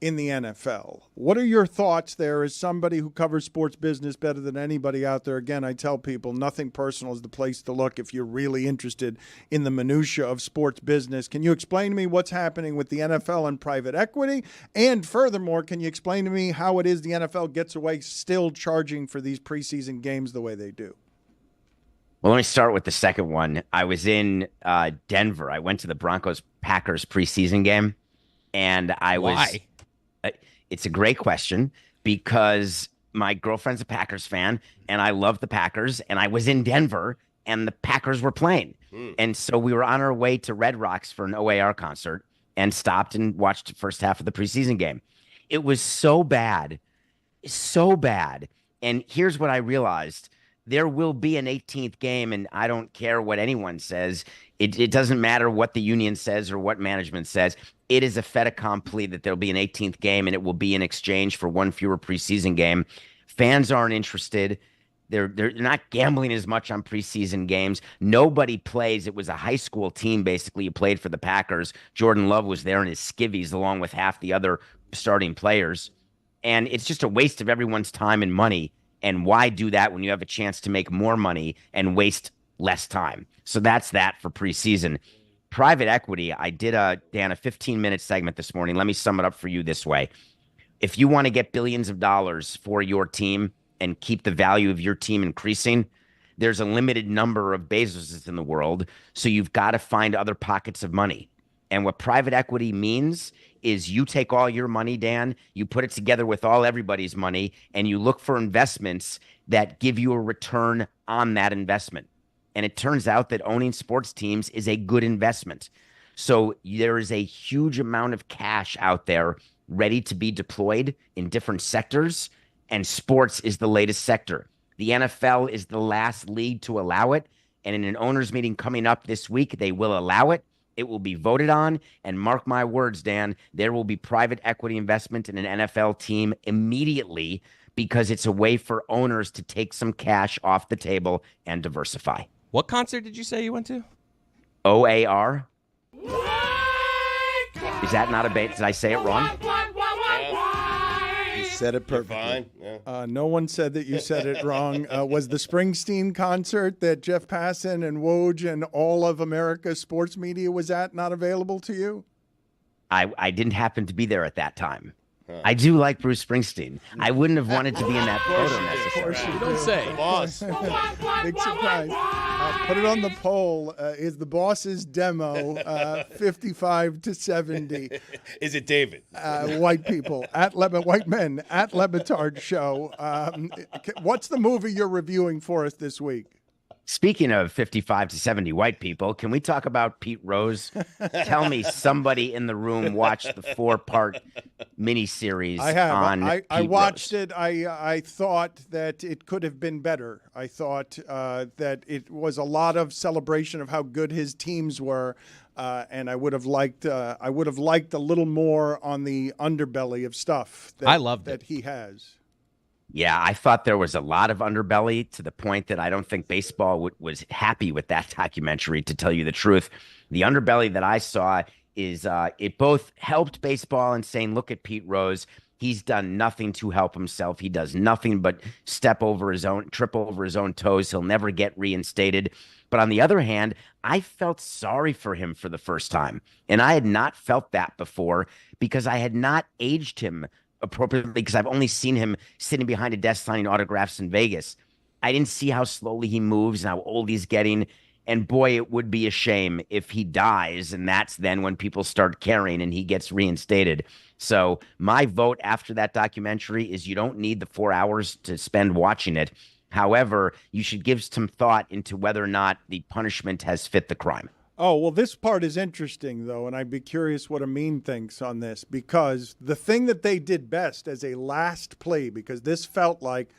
in the NFL. What are your thoughts there as somebody who covers sports business better than anybody out there? Again, I tell people nothing personal is the place to look if you're really interested in the minutia of sports business. Can you explain to me what's happening with the NFL and private equity? And furthermore, can you explain to me how it is the NFL gets away still charging for these preseason games the way they do? Well, let me start with the second one. I was in Denver. I went to the Broncos-Packers preseason game, and I was... Why? It's a great question because my girlfriend's a Packers fan and I love the Packers, and I was in Denver and the Packers were playing. And so we were on our way to Red Rocks for an OAR concert and stopped and watched the first half of the preseason game. It was so bad. And here's what I realized. There will be an 18th game, and I don't care what anyone says. It doesn't matter what the union says or what management says. It is a fait accompli that there'll be an 18th game, and it will be in exchange for one fewer preseason game. Fans aren't interested. They're not gambling as much on preseason games. Nobody plays. It was a high school team, basically, who played for the Packers. Jordan Love was there in his skivvies along with half the other starting players. And it's just a waste of everyone's time and money. And why do that when you have a chance to make more money and waste less time? So that's that for preseason. Private equity, I did, Dan, a 15-minute segment this morning. Let me sum it up for you this way. If you want to get billions of dollars for your team and keep the value of your team increasing, there's a limited number of Bezoses in the world, so you've got to find other pockets of money. And what private equity means is you take all your money, Dan, you put it together with everybody's money, and you look for investments that give you a return on that investment. And it turns out that owning sports teams is a good investment. So there is a huge amount of cash out there ready to be deployed in different sectors, and sports is the latest sector. The NFL is the last league to allow it, and in an owners meeting coming up this week, they will allow it. It will be voted on, and mark my words, Dan, there will be private equity investment in an NFL team immediately because it's a way for owners to take some cash off the table and diversify. What concert did you say you went to? OAR. Is that not a bait? Did I say it wrong? You said it perfectly. Fine. Yeah. No one said that you said it wrong. Was the Springsteen concert that Jeff Passan and Woj and all of America's sports media was at not available to you? I didn't happen to be there at that time. I do like Bruce Springsteen. I wouldn't have wanted to be in that photo necessarily. You don't say. Boss. Big surprise. Put it on the poll. Is the boss's demo 55 to 70? Is it David? White people white men at Le Batard Show. What's the movie you're reviewing for us this week? Speaking of 55 to 70 white people, can we talk about Pete Rose? Tell me somebody in the room watched the 4-part miniseries I have. on I Pete watched Rose. it. I thought that it could have been better. I thought that it was a lot of celebration of how good his teams were, and I would have liked a little more on the underbelly of stuff. I loved that he has. Yeah, I thought there was a lot of underbelly to the point that I don't think baseball was happy with that documentary, to tell you the truth. The underbelly that I saw is it both helped baseball in saying, look at Pete Rose. He's done nothing to help himself. He does nothing but trip over his own toes. He'll never get reinstated. But on the other hand, I felt sorry for him for the first time. And I had not felt that before because I had not aged him appropriately, because I've only seen him sitting behind a desk signing autographs in Vegas. I didn't see how slowly he moves and how old he's getting. And boy, it would be a shame if he dies, and that's then when people start caring and he gets reinstated. So my vote after that documentary is you don't need the 4 hours to spend watching it. However, you should give some thought into whether or not the punishment has fit the crime. Oh, well, this part is interesting, though, and I'd be curious what Amin thinks on this, because the thing that they did best as a last play, because this felt like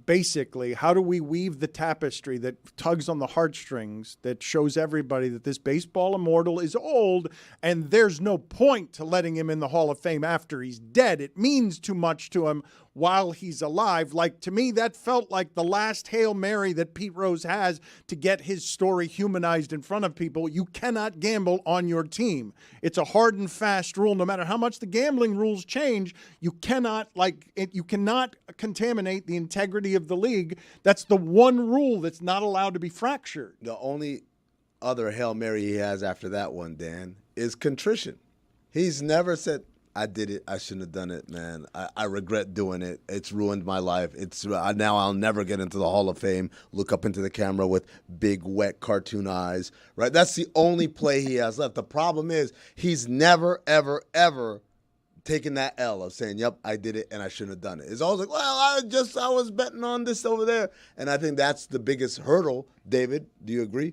basically, how do we weave the tapestry that tugs on the heartstrings that shows everybody that this baseball immortal is old and there's no point to letting him in the Hall of Fame after he's dead. It means too much to him while he's alive. Like, to me, that felt like the last Hail Mary that Pete Rose has to get his story humanized in front of people. You cannot gamble on your team. It's a hard and fast rule. No matter how much the gambling rules change, you cannot contaminate the integrity of the league. That's the one rule that's not allowed to be fractured. The only other Hail Mary he has after that one, Dan, is contrition. He's never said, I did it. I shouldn't have done it, man. I regret doing it. It's ruined my life. Now I'll never get into the Hall of Fame. Look up into the camera with big, wet cartoon eyes. Right? That's the only play he has left. The problem is he's never, ever, ever taken that L of saying, yep, I did it and I shouldn't have done it. It's always like, well, I was betting on this over there. And I think that's the biggest hurdle. David, do you agree?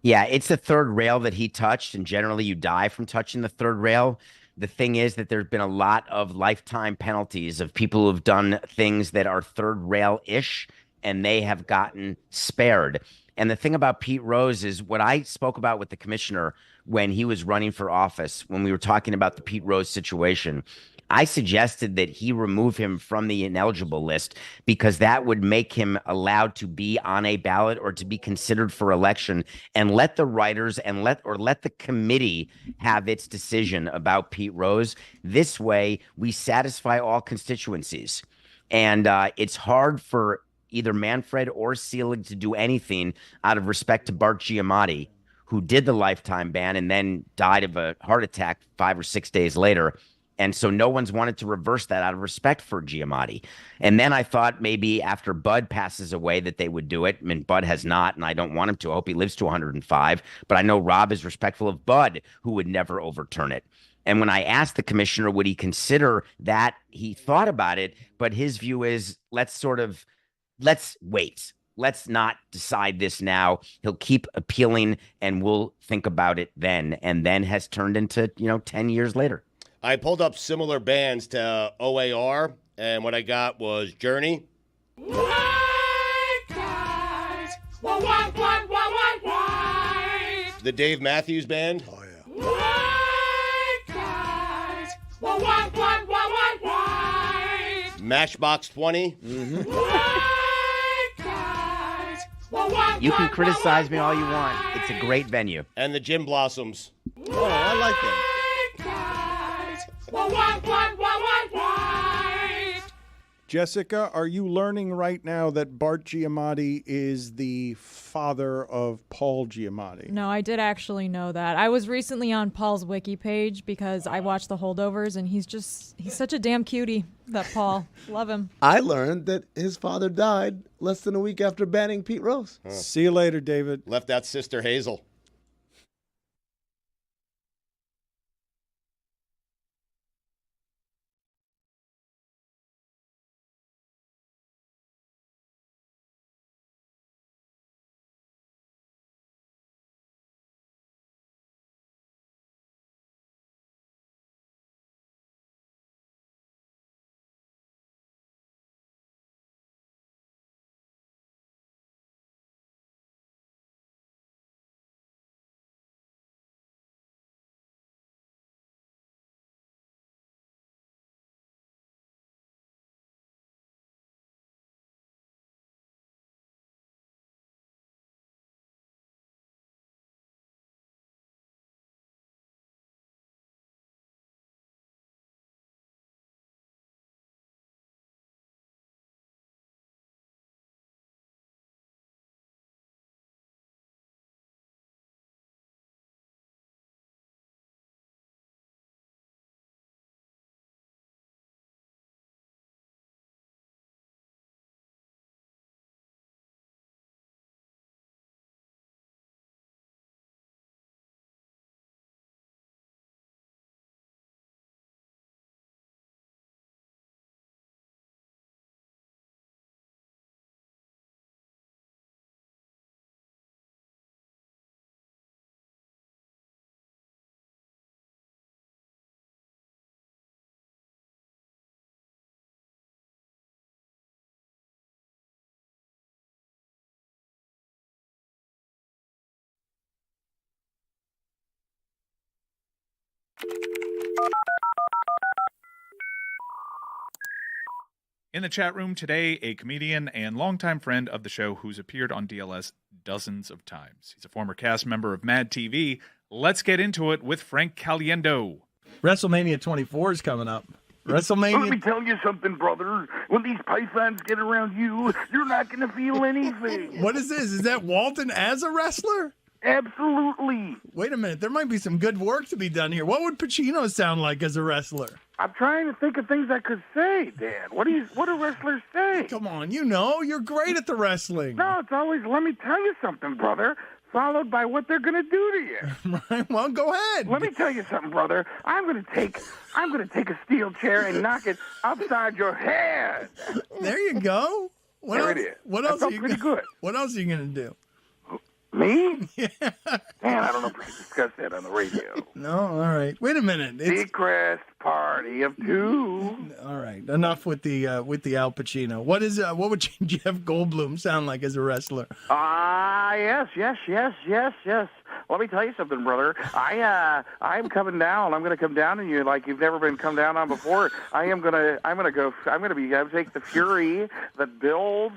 Yeah, it's the third rail that he touched, and generally you die from touching the third rail. The thing is that there's been a lot of lifetime penalties of people who have done things that are third rail-ish, and they have gotten spared. And the thing about Pete Rose is what I spoke about with the commissioner when he was running for office, when we were talking about the Pete Rose situation. I suggested that he remove him from the ineligible list because that would make him allowed to be on a ballot or to be considered for election, and let the writers and let the committee have its decision about Pete Rose. This way, we satisfy all constituencies. And it's hard for either Manfred or Selig to do anything out of respect to Bart Giamatti, who did the lifetime ban and then died of a heart attack 5 or 6 days later. And so no one's wanted to reverse that out of respect for Giamatti. And then I thought maybe after Bud passes away that they would do it. I mean, Bud has not, and I don't want him to. I hope he lives to 105. But I know Rob is respectful of Bud, who would never overturn it. And when I asked the commissioner, would he consider that, he thought about it. But his view is, let's wait. Let's not decide this now. He'll keep appealing, and we'll think about it then. And then has turned into, 10 years later. I pulled up similar bands to OAR, and what I got was Journey. White guys, white. The Dave Matthews Band. Oh, yeah. White guys, white. Matchbox 20. Mm-hmm. White guys, You can criticize me all you want. It's a great venue. And the Gin Blossoms. Oh, I like that. White. Jessica, are you learning right now that Bart Giamatti is the father of Paul Giamatti? No, I did actually know that. I was recently on Paul's wiki page because I watched The Holdovers, and he's such a damn cutie, that Paul. Love him. I learned that his father died less than a week after banning Pete Rose. See you later, David. Left out Sister Hazel. In the chat room today, a comedian and longtime friend of the show who's appeared on DLS dozens of times. He's a former cast member of Mad TV. Let's get into it with Frank Caliendo. WrestleMania 24 is coming up. Let me tell you something, brother. When these pythons get around you, you're not going to feel anything. What is this? Is that Walton as a wrestler? Absolutely. Wait a minute. There might be some good work to be done here. What would Pacino sound like as a wrestler? I'm trying to think of things I could say, Dan. What do wrestlers say? Come on, you're great at the wrestling. No, it's always, let me tell you something, brother, followed by what they're going to do to you. Right, well, go ahead. Let me tell you something, brother. I'm going to take a steel chair and knock it upside your head. There you go. It is. What else are you pretty good. What else are you going to do? Me? Yeah. Man, I don't know if we can discuss that on the radio. No, all right. Wait a minute. Secret party of two. All right. Enough with the Al Pacino. What would Jeff Goldblum sound like as a wrestler? Yes. Let me tell you something, brother. I'm coming down. I'm going to come down on you like you've never been come down on before. I'm going to take the fury that builds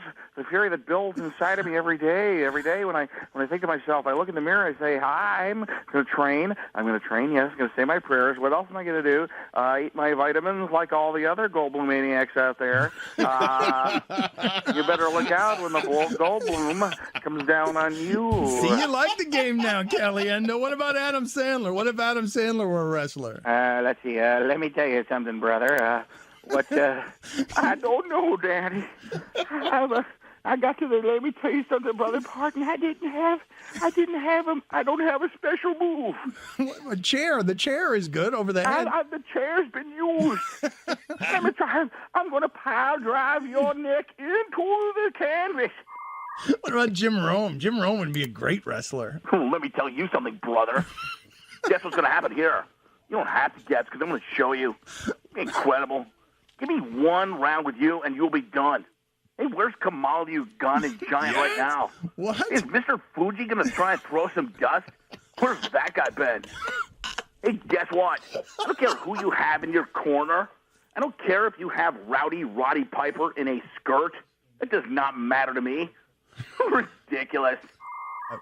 inside of me every day. Every day when I think of myself, I look in the mirror, I say, hi, I'm going to train. Yes, I'm going to say my prayers. What else am I going to do? Eat my vitamins like all the other Goldblum maniacs out there. You better look out when the Goldblum comes down on you. See, you like the game now, Caliendo. What about Adam Sandler? What if Adam Sandler were a wrestler? Let's see. Let me tell you something, brother. I don't know, Daddy. I got to the. Let me tell you something, brother. Pardon, I don't have a special move. A chair. The chair is good over the head. The chair's been used. Let me try. I'm going to pile drive your neck into the canvas. What about Jim Rome? Jim Rome would be a great wrestler. Let me tell you something, brother. Guess what's going to happen here? You don't have to guess because I'm going to show you. Incredible. Give me one round with you and you'll be done. Hey, where's Kamalu Gun and Giant right now? What? Is Mr. Fuji going to try and throw some dust? Where's that guy been? Hey, guess what? I don't care who you have in your corner. I don't care if you have Rowdy Roddy Piper in a skirt. It does not matter to me. Ridiculous.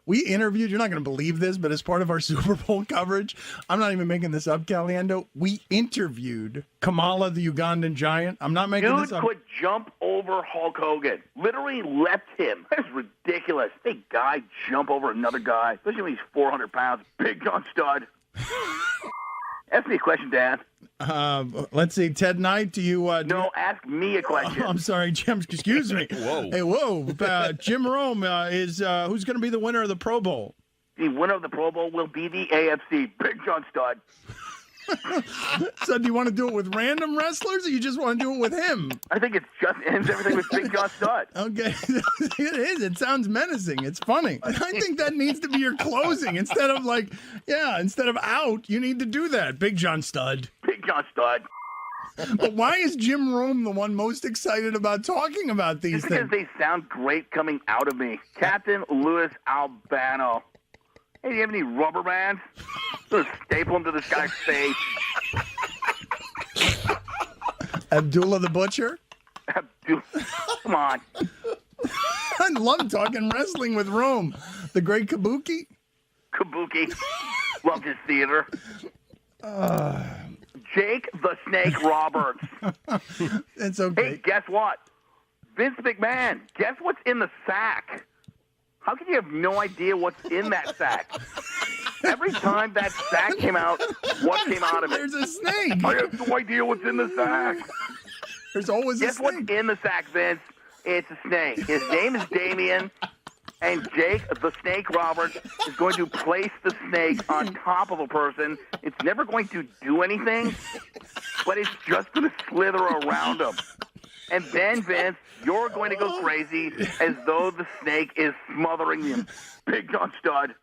We interviewed, you're not going to believe this, but as part of our Super Bowl coverage, I'm not even making this up, Caliendo, we interviewed Kamala, the Ugandan giant. I'm not making Dude this up. could jump over Hulk Hogan. Literally left him. That's ridiculous. Big guy jump over another guy, especially when he's 400 pounds. Big John Stud. Ask me a question, Dan. Let's see, Ted Knight, do you... no, ask me a question. I'm sorry, Jim, excuse me. Whoa. Hey, whoa. Jim Rome is who's going to be the winner of the Pro Bowl? The winner of the Pro Bowl will be the AFC. Big John Stud. So do you want to do it with random wrestlers, or you just want to do it with him? I think it just ends everything with Big John Stud. Okay. It is. It sounds menacing. It's funny. I think that needs to be your closing. Instead of out, you need to do that. Big John Stud. Big John Stud. But why is Jim Rome the one most excited about talking about these Just things? because they sound great coming out of me. Captain Louis Albano. Hey, do you have any rubber bands? Just staple them to this guy's face. Abdullah the Butcher? Come on. I love talking wrestling with Rome. The great Kabuki? Kabuki. Loved his theater. Jake the Snake Roberts. It's okay. Hey, guess what? Vince McMahon. Guess what's in the sack? How can you have no idea what's in that sack? Every time that sack came out, what came out of it? There's a snake. I have no idea what's in the sack. There's always Guess a snake. what's in the sack, Vince? It's a snake. His name is Damien, and Jake the Snake Roberts is going to place the snake on top of a person. It's never going to do anything, but it's just going to slither around him. And then, Vince, you're going to go crazy as though the snake is smothering him. Big John Stud.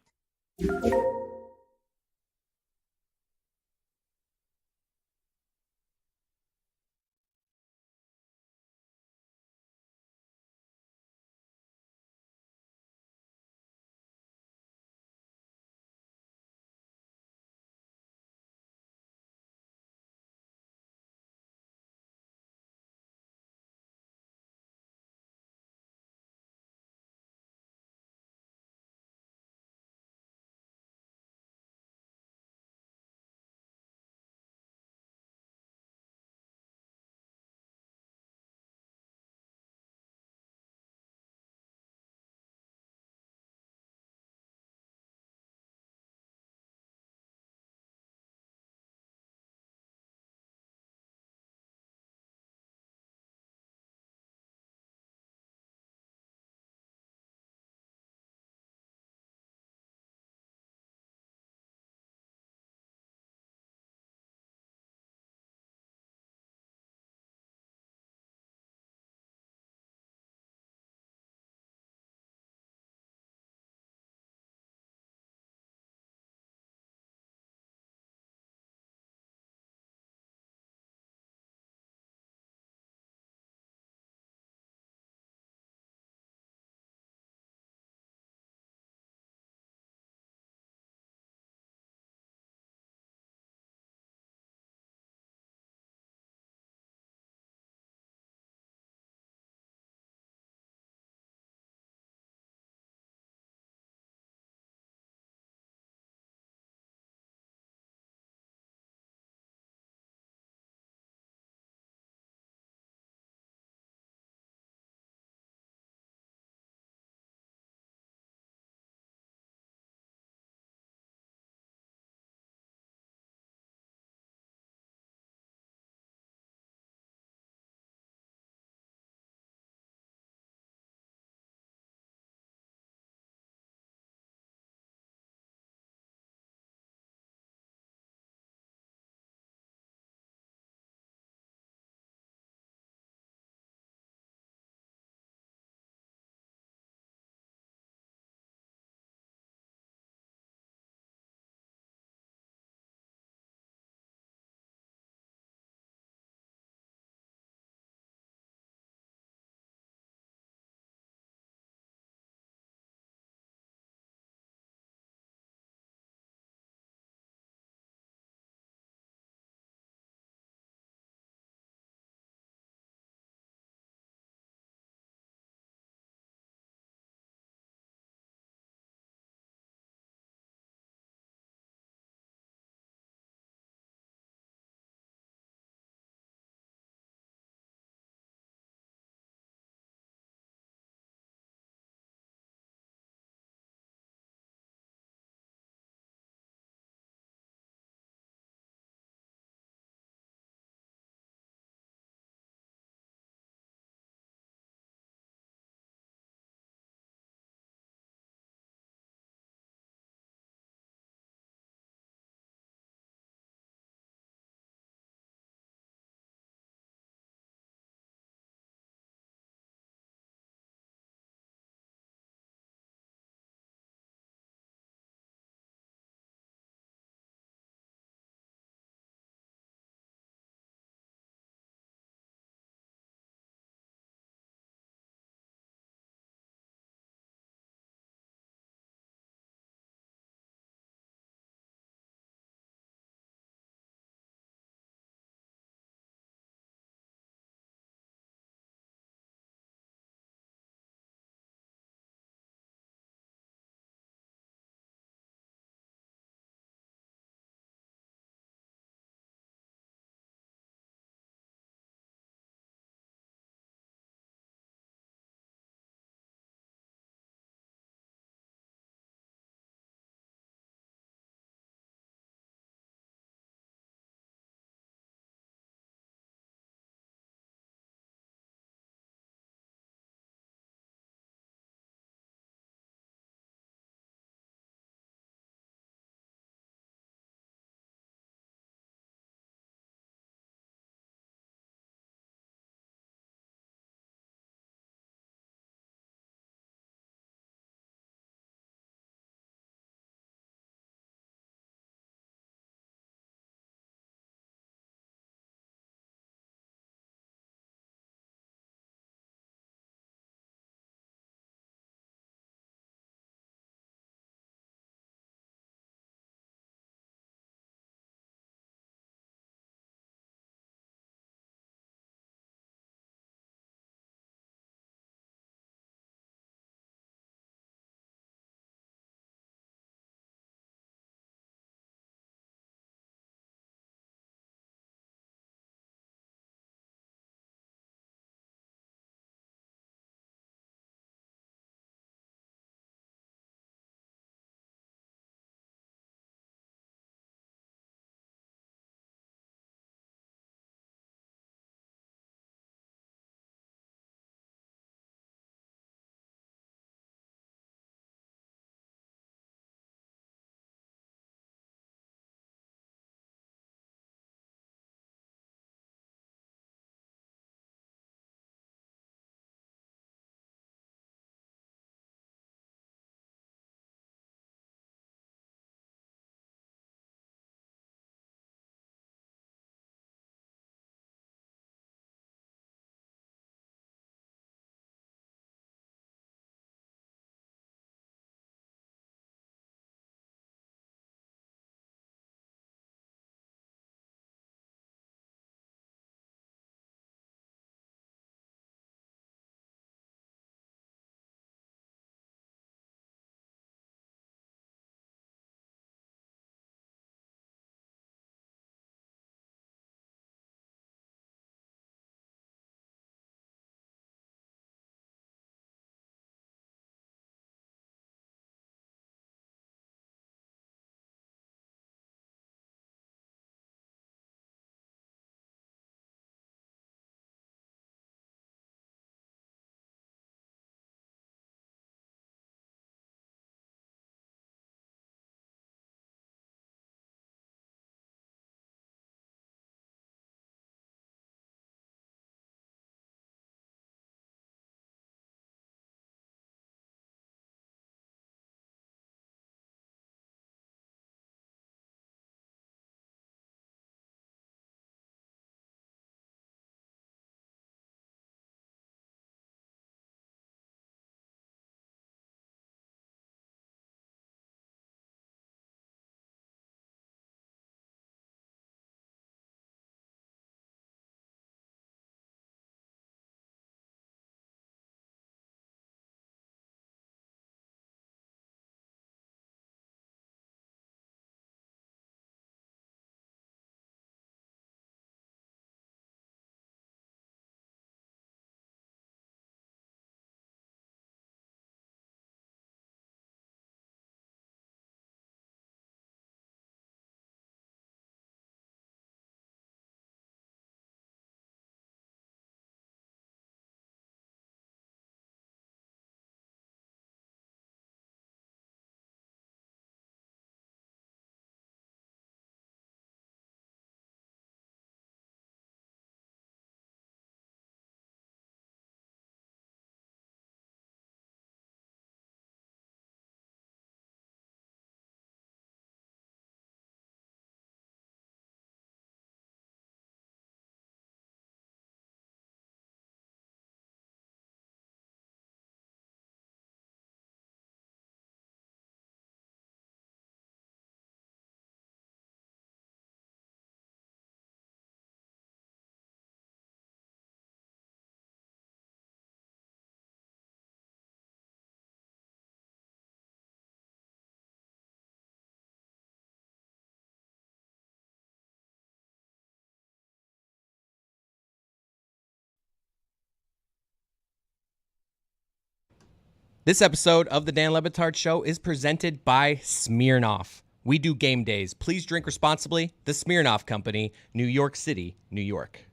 This episode of the Dan Le Batard Show is presented by Smirnoff. We do game days. Please drink responsibly. The Smirnoff Company, New York City, New York.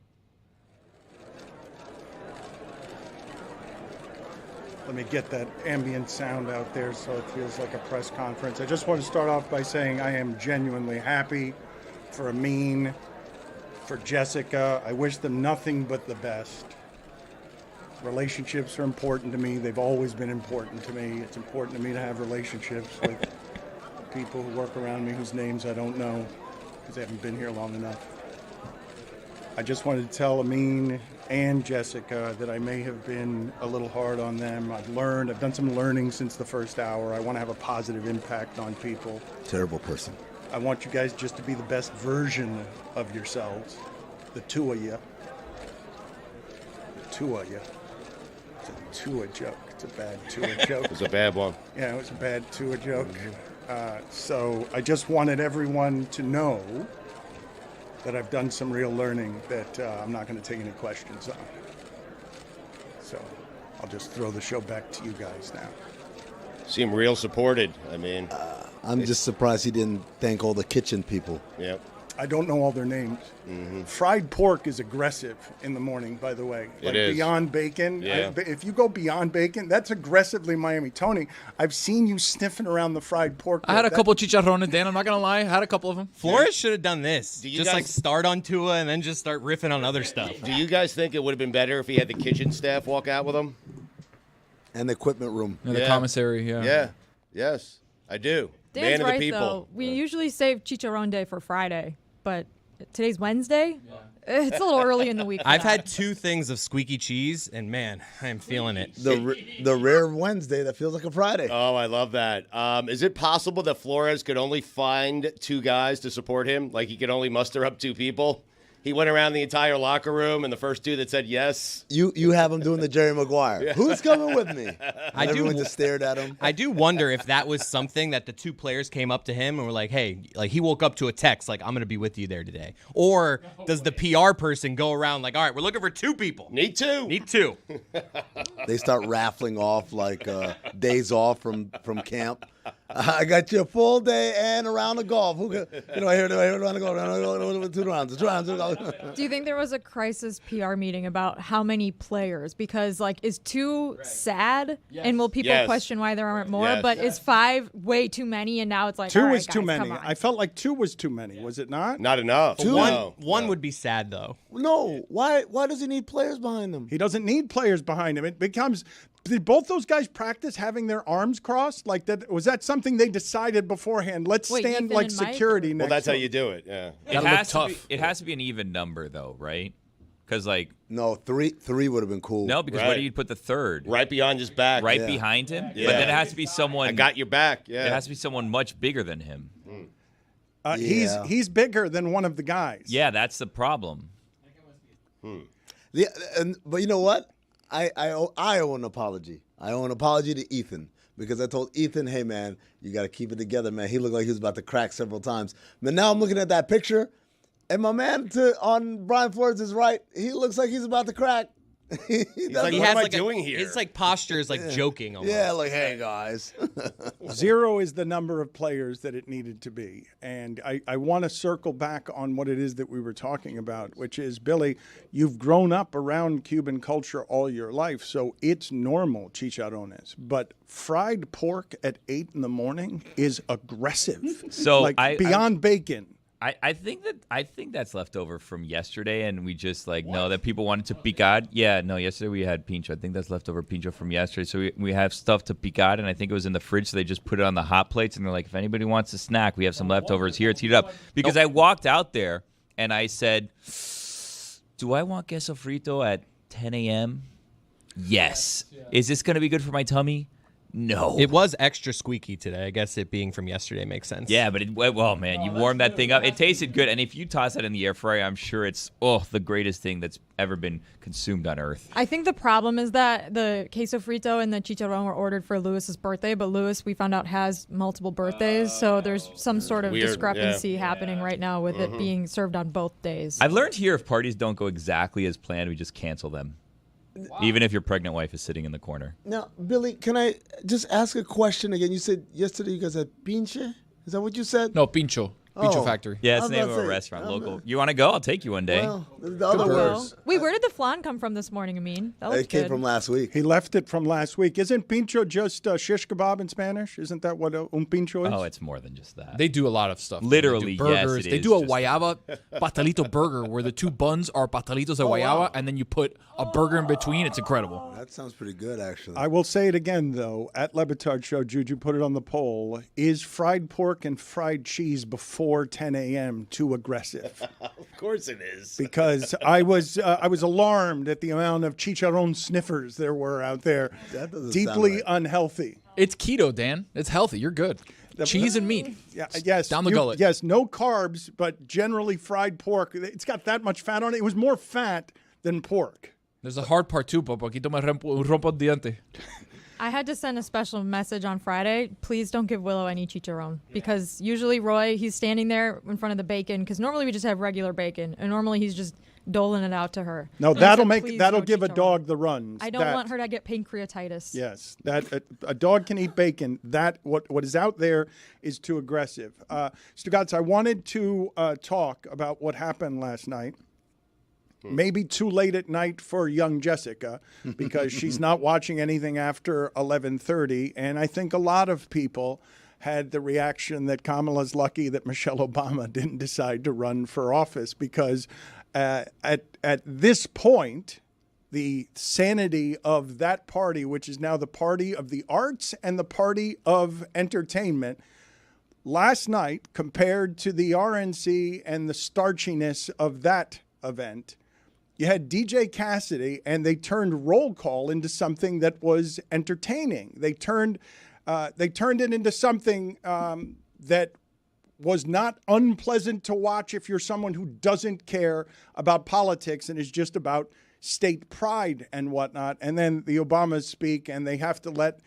Let me get that ambient sound out there so it feels like a press conference. I just want to start off by saying I am genuinely happy for Amin, for Jessica. I wish them nothing but the best. Relationships are important to me. They've always been important to me. It's important to me to have relationships with people who work around me whose names I don't know because they haven't been here long enough. I just wanted to tell Amin and Jessica that I may have been a little hard on them. I've done some learning since the first hour. I want to have a positive impact on people. Terrible person. I want you guys just to be the best version of yourselves. The two of you. The two of you. It's a Tua joke. It's a bad Tua joke. It's a bad one. Yeah, it was a bad Tua joke. So I just wanted everyone to know that I've done some real learning that I'm not going to take any questions on. So I'll just throw the show back to you guys now. Seem real supported. I mean, I'm just surprised he didn't thank all the kitchen people. Yep. I don't know all their names. Fried pork is aggressive in the morning, by the way. It is. Beyond bacon. Yeah. If you go beyond bacon, that's aggressively Miami. Tony, I've seen you sniffing around the fried pork. I had a couple chicharrones, Dan. I'm not going to lie. I had a couple of them. Flores should have done this. you Just guys- start on Tua and then just start riffing on other stuff. Do you guys think it would have been better if he had the kitchen staff walk out with him? And the equipment room. Yeah, the commissary, yeah. Yeah. Yes, I do. Dan's Man of right, the people. though. We usually save Chicharron Day for Friday, but today's Wednesday. It's a little early in the week. for I've that. had 2 things of squeaky cheese, and man, I am feeling it. The rare Wednesday that feels like a Friday. Oh, I love that. Is it possible that Flores could only find 2 guys to support him? Like he could only muster up 2 people? He went around the entire locker room, and the first 2 that said yes. You have him doing the Jerry Maguire. Yeah. Who's coming with me? I do- Everyone just stared at him. I do wonder if that was something that the 2 players came up to him and were like, hey, like he woke up to a text like, I'm going to be with you there today. Or does the PR person go around like, all right, we're looking for 2 people. Need 2. Need 2. They start raffling off like days off from camp. I got you a full day and a round of golf. Who can, I hear a round of golf. 2 rounds. 2 rounds. Do you think there was a crisis PR meeting about how many players? Because, is 2 sad? Yes. And will people question why there aren't more? Yes. But is 5 way too many? And now it's like, 2 all right, was too guys, many. come on. I felt like 2 was too many. Was it not? Not enough. One would be sad, though. No. Why does he need players behind him? He doesn't need players behind him. It becomes. Did both those guys practice having their arms crossed? Like that? Was that something they decided beforehand? Let's Wait, stand Ethan like and Mike? security next. Well, that's how to you do it. Yeah. It has to be an even number, though, right? Because no, three would have been cool. No, because where do you put the third? Right beyond his back. Right behind him. Yeah. But then it has to be someone. I got your back. Yeah. It has to be someone much bigger than him. He's bigger than one of the guys. Yeah, that's the problem. Yeah, but you know what? I owe an apology. I owe an apology to Ethan because I told Ethan, hey, man, you got to keep it together, man. He looked like he was about to crack several times. But now I'm looking at that picture, and my man on Brian Flores is right. He looks like he's about to crack. He's like, what am I doing here? His posture is like joking almost. Yeah, like, hey, guys. 0 is the number of players that it needed to be. And I want to circle back on what it is that we were talking about, which is, Billy, you've grown up around Cuban culture all your life, so it's normal, chicharrones. But fried pork at 8 in the morning is aggressive. So beyond bacon. I think that's left over from yesterday, and we just know that people wanted to picar. Yeah, no, yesterday we had pincho. I think that's leftover pincho from yesterday. So we have stuff to picar, and I think it was in the fridge, so they just put it on the hot plates, and they're like, if anybody wants a snack, we have some leftovers here. It's heated up. Because I walked out there, and I said, do I want queso frito at 10 a.m.? Yes. Is this going to be good for my tummy? No. It was extra squeaky today. I guess it being from yesterday makes sense. Yeah, but man, you warm that thing up. It tasted good. And if you toss that in the air fryer, I'm sure it's the greatest thing that's ever been consumed on Earth. I think the problem is that the queso frito and the chicharron were ordered for Lewis's birthday, but Lewis, we found out, has multiple birthdays, so there's some sort of discrepancy happening right now with it being served on both days. I've learned here if parties don't go exactly as planned, we just cancel them. even if your pregnant wife is sitting in the corner. Now, Billy, can I just ask a question again? You said yesterday you guys had pinche? Is that what you said? No, Pincho. Pincho Oh. Factory. Yeah, it's the name of a restaurant, local. You want to go? I'll take you one day. Well, the other words. Wait, where did the flan come from this morning, Amin? That It looks came good. from last week. He left it from last week. Isn't pincho just shish kebab in Spanish? Isn't that what un pincho is? Oh, it's more than just that. They do a lot of stuff. Literally, they do burgers. yes, it They is do a just guayaba pastelito burger where the two buns are pastelitos de guayaba, and then you put a burger in between. It's incredible. That sounds pretty good, actually. I will say it again, though. At Le Batard Show, Juju put it on the poll. Is fried pork and fried cheese before 10 a.m. too aggressive? Of course it is. Because I was alarmed at the amount of chicharron sniffers there were out there. That doesn't Deeply sound right. unhealthy. It's keto, Dan. It's healthy. You're good. Cheese and meat. Yeah, yes. Down the gullet. Yes, no carbs, but generally fried pork. It's got that much fat on it. It was more fat than pork. There's a hard part too, Popo. Aquí me rompo el diente. I had to send a special message on Friday. Please don't give Willow any chicharron because usually Roy, he's standing there in front of the bacon because normally we just have regular bacon and normally he's just doling it out to her. No, And I said, "Please, that'll no give a chicharron." dog the runs. I don't want her to get pancreatitis. Yes, that a dog can eat bacon. That what is out there is too aggressive. Stugotz, I wanted to talk about what happened last night. Maybe too late at night for young Jessica because she's not watching anything after 11:30, and I think a lot of people had the reaction that Kamala's lucky that Michelle Obama didn't decide to run for office because at this point, the sanity of that party, which is now the party of the arts and the party of entertainment, last night compared to the RNC and the starchiness of that event, you had DJ Cassidy, and they turned roll call into something that was entertaining. They turned it into something that was not unpleasant to watch if you're someone who doesn't care about politics and is just about state pride and whatnot. And then the Obamas speak, and they have to let,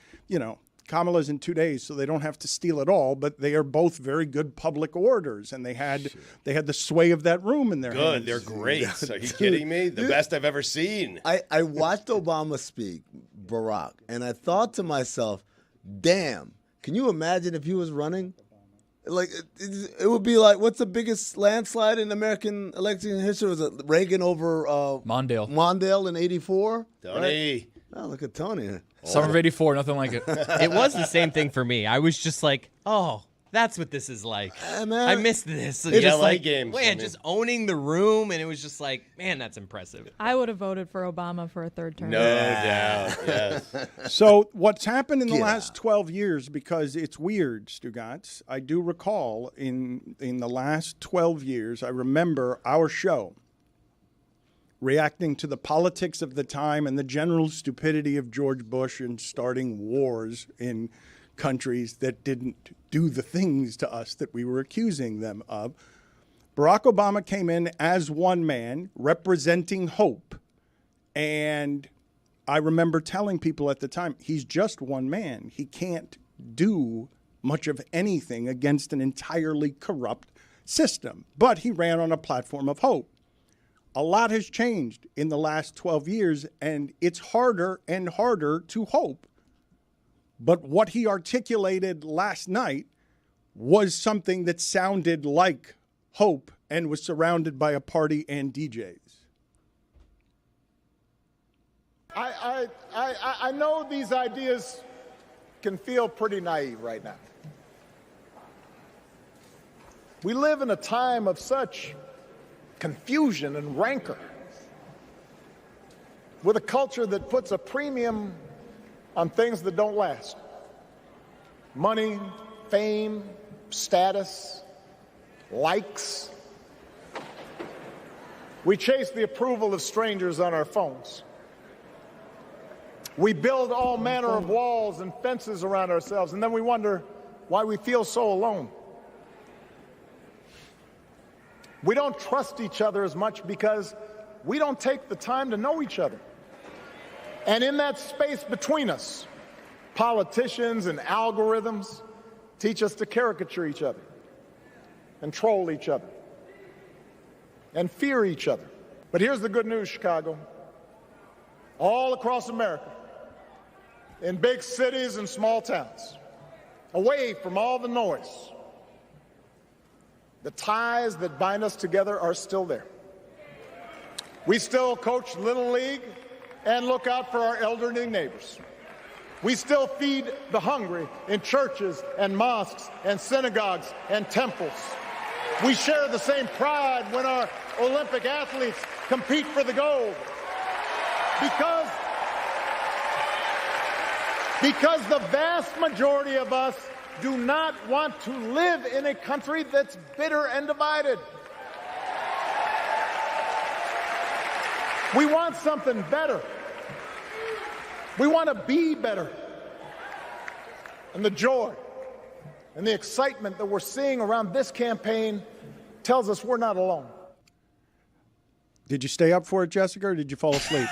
Kamala's in 2 days, so they don't have to steal it all, but they are both very good public orators, and they had the sway of that room in their hands. Good, they're great. Are you kidding me? The best I've ever seen. I watched Obama speak, Barack, and I thought to myself, damn, can you imagine if he was running? Like, it would be like, what's the biggest landslide in American election history? Was it Reagan over Mondale in 84? Tony. Right? Oh, look at Tony. Summer of 84, nothing like it. It was the same thing for me. I was just like, oh, that's what this is like. Man, I missed this. It's Just LA like, games, man, just owning the room, and it was just like, man, that's impressive. I would have voted for Obama for a third term. No doubt, yes. So what's happened in the last 12 years, because it's weird, Stugotz, I do recall in the last 12 years, I remember our show reacting to the politics of the time and the general stupidity of George Bush and starting wars in countries that didn't do the things to us that we were accusing them of. Barack Obama came in as one man representing hope. And I remember telling people at the time, he's just one man. He can't do much of anything against an entirely corrupt system. But he ran on a platform of hope. A lot has changed in the last 12 years, and it's harder and harder to hope. But what he articulated last night was something that sounded like hope and was surrounded by a party and DJs. I know these ideas can feel pretty naive right now. We live in a time of such confusion and rancor, with a culture that puts a premium on things that don't last. Money, fame, status, likes. We chase the approval of strangers on our phones. We build all manner of walls and fences around ourselves, and then we wonder why we feel so alone. We don't trust each other as much because we don't take the time to know each other. And in that space between us, politicians and algorithms teach us to caricature each other and troll each other and fear each other. But here's the good news, Chicago. all across America, in big cities and small towns, away from all the noise. The ties that bind us together are still there. We still coach Little League and look out for our elderly neighbors. We still feed the hungry in churches and mosques and synagogues and temples. We share the same pride when our Olympic athletes compete for the gold. Because the vast majority of us do not want to live in a country that's bitter and divided. We want something better. We want to be better. And the joy and the excitement that we're seeing around this campaign tells us we're not alone. Did you stay up for it, Jessica, or did you fall asleep?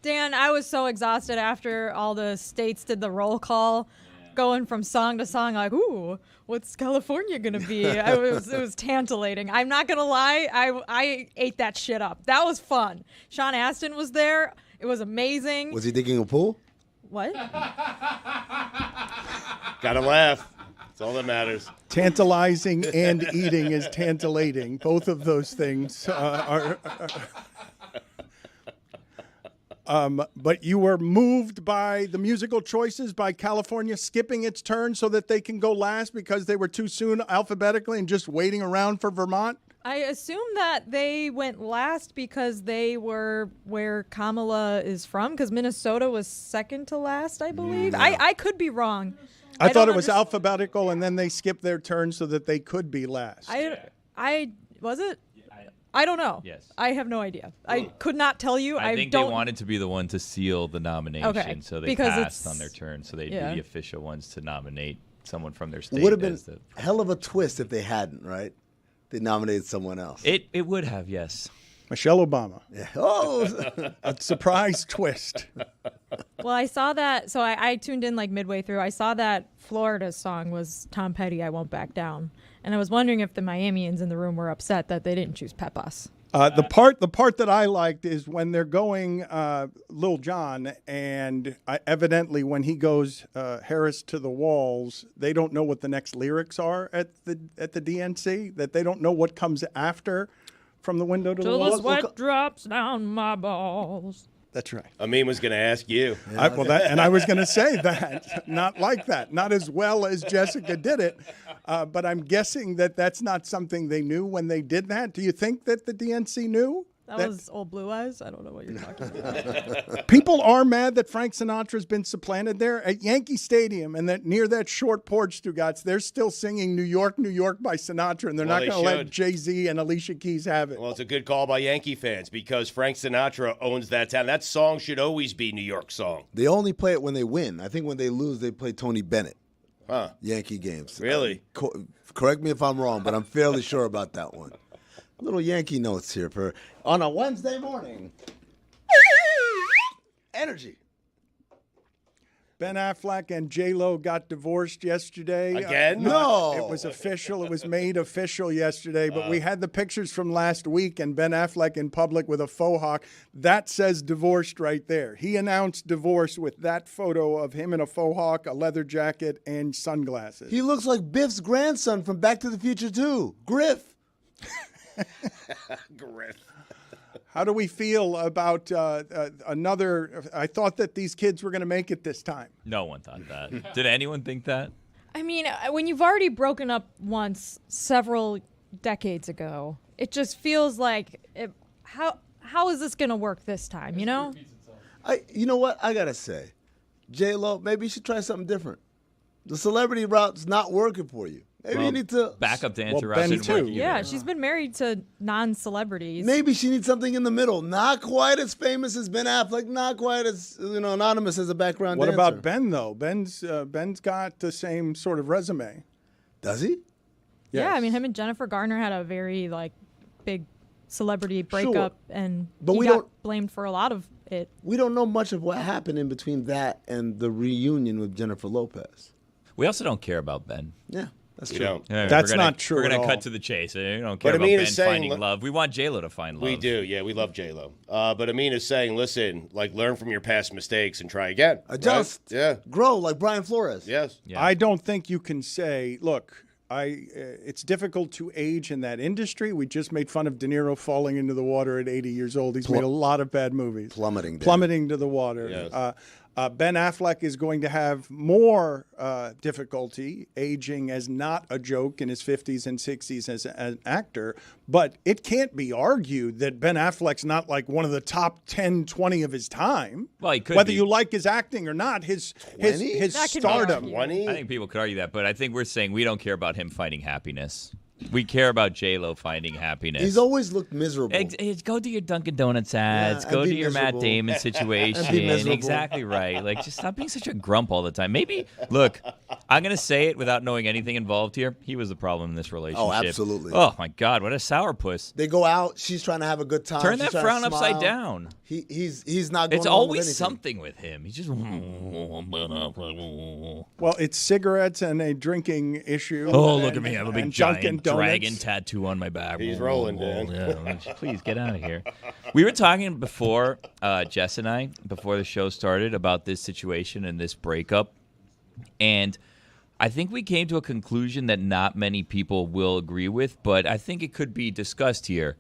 Dan, I was so exhausted after all the states did the roll call, going from song to song, like, ooh, what's California going to be? It was tantalating. I'm not going to lie, I ate that shit up. That was fun. Sean Astin was there. It was amazing. Was he digging a pool? What? Gotta laugh. That's all that matters. Tantalizing and eating is tantalating. Both of those things are. But you were moved by the musical choices, by California skipping its turn so that they can go last because they were too soon alphabetically and just waiting around for Vermont? I assume that they went last because they were where Kamala is from, because Minnesota was second to last, I believe. I could be wrong. I thought it was alphabetical, and then they skipped their turn so that they could be last. I was it? I don't know. Yes. I have no idea. I could not tell you. I think they wanted to be the one to seal the nomination, so they passed on their turn, so they'd be the official ones to nominate someone from their state. Would have been a hell of a twist if they hadn't, right? They nominated someone else. It would have, yes. Michelle Obama. Yeah. Oh, a surprise twist. Well, I saw that. So I tuned in like midway through. I saw that Florida's song was Tom Petty, I Won't Back Down. And I was wondering if the Miamians in the room were upset that they didn't choose Pepas. The part that I liked is when they're going Lil Jon, and evidently when he goes Harris to the walls, they don't know what the next lyrics are at the DNC, that they don't know what comes after from the window to the Till walls. the sweat drops down my balls. That's right. Amin was going to ask you. I was going to say that. Not like that. Not as well as Jessica did it. But I'm guessing that that's not something they knew when they did that. Do you think that the DNC knew? That was Old Blue Eyes? I don't know what you're talking about. People are mad that Frank Sinatra's been supplanted there at Yankee Stadium, and that near that short porch, Stugotz, they're still singing New York, New York by Sinatra, and they're not going to let Jay-Z and Alicia Keys have it. Well, it's a good call by Yankee fans because Frank Sinatra owns that town. That song should always be New York song. They only play it when they win. I think when they lose, they play Tony Bennett. Huh. Yankee games. Really? Correct me if I'm wrong, but I'm fairly sure about that one. Little Yankee notes here for on a Wednesday morning. Energy. Ben Affleck and JLo got divorced yesterday. Again? No. It was official. It was made official yesterday, but we had the pictures from last week, and Ben Affleck in public with a faux hawk. That says divorced right there. He announced divorce with that photo of him in a faux hawk, a leather jacket, and sunglasses. He looks like Biff's grandson from Back to the Future 2, Griff. Griff. How do we feel about another? I thought that these kids were going to make it this time. No one thought that. Did anyone think that? I mean, when you've already broken up once several decades ago, it just feels like, how is this going to work this time, you know? You know what? I got to say, JLo, maybe you should try something different. The celebrity route's not working for you. Maybe you need to backup dancer. Ben too. Yeah, she's been married to non-celebrities. Maybe she needs something in the middle. Not quite as famous as Ben Affleck. Not quite as anonymous as a background dancer. What about Ben though? Ben's got the same sort of resume. Does he? Yeah, Yes. I mean, him and Jennifer Garner had a very big celebrity breakup, and but he we got don't blamed for a lot of it. We don't know much of what happened in between that and the reunion with Jennifer Lopez. We also don't care about Ben. Yeah. That's You true. don't. Yeah, That's we're gonna- not true We're at gonna all. cut to the chase. We don't care But about Amin Ben is saying, finding love. We want JLo to find love. We do, yeah. We love JLo. But Amin is saying, listen, like, learn from your past mistakes and try again. right? Adjust. Yeah. Grow like Brian Flores. Yes. Yeah. I don't think you can say, look, it's difficult to age in that industry. We just made fun of DeNiro falling into the water at 80 years old. He's made a lot of bad movies. Plummeting to the water. Yes. Ben Affleck is going to have more difficulty aging as not a joke in his 50s and 60s as an actor. But it can't be argued that Ben Affleck's not like one of the top 10, 20 of his time. Well, he could Whether be. you like his acting or not, his That can be stardom. argued. I think people could argue that, but I think we're saying we don't care about him finding happiness. We care about JLo finding happiness. He's always looked miserable. Go to your Dunkin' Donuts ads. and Go be to your Matt miserable. Damon And be situation. miserable. Exactly right. Like, just stop being such a grump all the time. Maybe, look, I'm going to say it without knowing anything involved here. He was the problem in this relationship. absolutely. Oh, my God. What a sourpuss. They go out. She's trying to have a good time. Turn She's that trying to frown upside smile. down. He's not going It's along with always anything. something with him. He's just. Well, it's cigarettes and a drinking issue. Oh, look at me. I have a big and Dunkin' giant Donuts. dragon tattoo on my back. He's rolling, Dan. Yeah, please get out of here. We were talking before, Jess and I, before the show started, about this situation and this breakup. And I think we came to a conclusion that not many people will agree with, but I think it could be discussed here.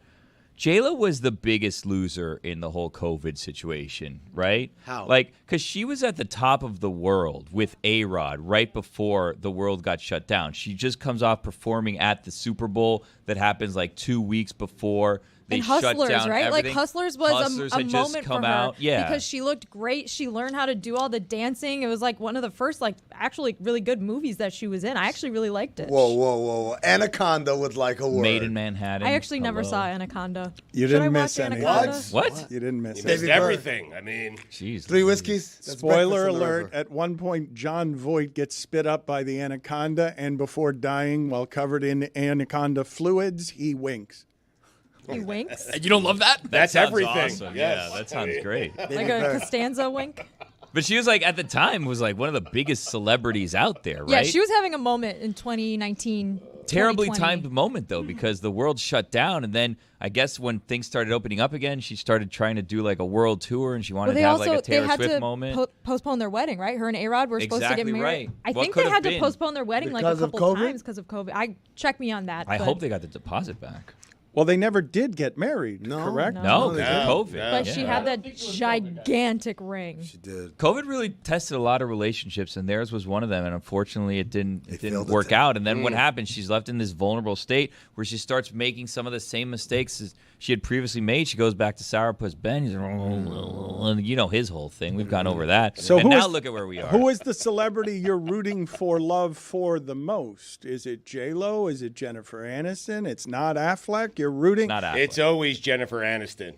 JLo was the biggest loser in the whole COVID situation, right? How? Like, because she was at the top of the world with A-Rod right before the world got shut down. She just comes off performing at the Super Bowl that happens like 2 weeks before they And shut Hustlers, down right? everything. Like Hustlers was Hustlers a had just moment come for her out. Yeah. because she looked great. She learned how to do all the dancing. It was like one of the first, like, actually really good movies that she was in. I actually really liked it. Whoa. Anaconda was like a word. Made in Manhattan. I actually never Hello. saw Anaconda. You Should I didn't watch miss any. Anaconda? What? You didn't miss He any. missed everything. I mean, Jeez. 3 whiskeys. That's Spoiler breakfast in the alert, river. at one point, John Voight gets spit up by the anaconda, and before dying, while covered in anaconda fluids, he winks. He winks. You don't love that? that's sounds everything. awesome. Yes. Yeah, that sounds great. Like a Costanza wink. But she was like, at the time, was like one of the biggest celebrities out there, right? Yeah, she was having a moment in 2019. Terribly 2020. timed moment, though, because the world shut down. And then I guess when things started opening up again, she started trying to do like a world tour and she wanted Well, they to have also like a they Taylor had Swift to moment. postpone their wedding, right? Her and A-Rod were supposed to Exactly get married. right. I What think could they have had to been? postpone their wedding like Because a of couple COVID? times because of COVID. Check me on that. I but- hope they got the deposit back. Well, they never did get married, correct? No, because of COVID. But she had that gigantic ring. She did. COVID really tested a lot of relationships, and theirs was one of them. And unfortunately, it didn't work out. And then what happens? She's left in this vulnerable state where she starts making some of the same mistakes as she had previously made. She goes back to Sourpuss Ben. He's and you know his whole thing. We've gone over that. So and who now is- look at where we are. Who is the celebrity you're rooting for love for the most? Is it JLo? Is it Jennifer Aniston? It's not Affleck. You're rooting. Not Affleck. It's always Jennifer Aniston.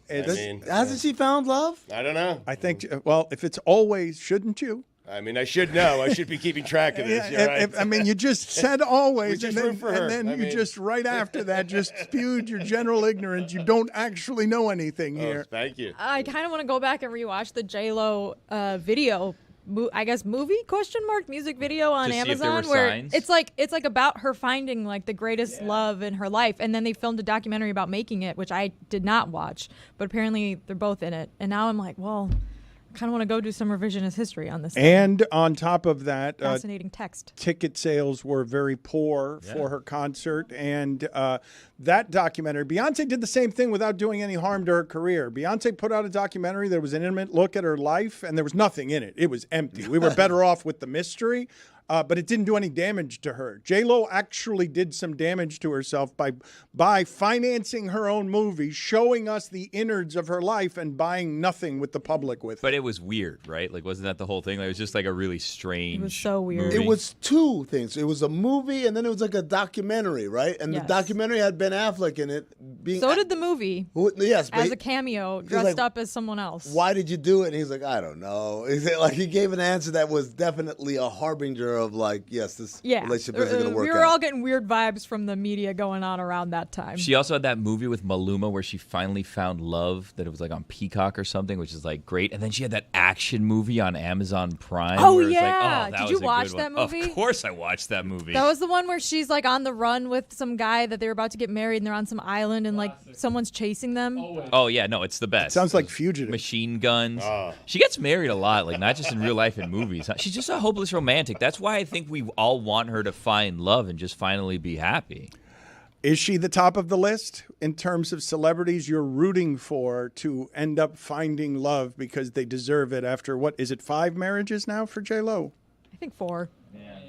Hasn't she found love? I don't know. I think. Well, if it's always, shouldn't you? I mean, I should know. I should be keeping track of this. You're right. I mean, you just said always, We just and then, root for her. and then I you mean- just right after that just spewed your general ignorance. You don't actually know anything here. Thank you. I kind of want to go back and rewatch the JLo video. I guess movie ? Music video on To see if there Amazon were where signs? it's like about her finding like the greatest love in her life, and then they filmed a documentary about making it, which I did not watch, but apparently they're both in it. And now I'm like, well, I kind of want to go do some revisionist history on this. And on top of that, Fascinating text. ticket sales were very poor for her concert. And that documentary, Beyonce did the same thing without doing any harm to her career. Beyonce put out a documentary. There was an intimate look at her life, and there was nothing in it. It was empty. We were better off with the mystery. But it didn't do any damage to her. JLo actually did some damage to herself by financing her own movie, showing us the innards of her life, and buying nothing with the public with it. But it was weird, right? Like, wasn't that the whole thing? Like, it was just like a really strange. It was so weird. It was two things. It was a movie, and then it was like a documentary, right? And Yes. the documentary had Ben Affleck in it. So did the movie. Yes, but As a cameo, dressed like, up as someone else. why did you do it? And he's like, I don't know. He gave an answer that was definitely a harbinger of like, yes, this Yeah. relationship isn't going to work We were out. all getting weird vibes from the media going on around that time. She also had that movie with Maluma where she finally found love, that it was like on Peacock or something, which is like great. And then she had that action movie on Amazon Prime. Oh, where it's yeah. Like, oh, that Did you was a watch good that one. movie? Of course I watched that movie. That was the one where she's like on the run with some guy that they were about to get married and they're on some island and like someone's chasing them. Oh, yeah. No, it's the best. Sounds like Fugitive. Machine guns. She gets married a lot, like not just in real life and movies. She's just a hopeless romantic. That's why I think we all want her to find love and just finally be happy. Is she the top of the list in terms of celebrities you're rooting for to end up finding love because they deserve it after, what, is it 5 marriages now for JLo? I think 4.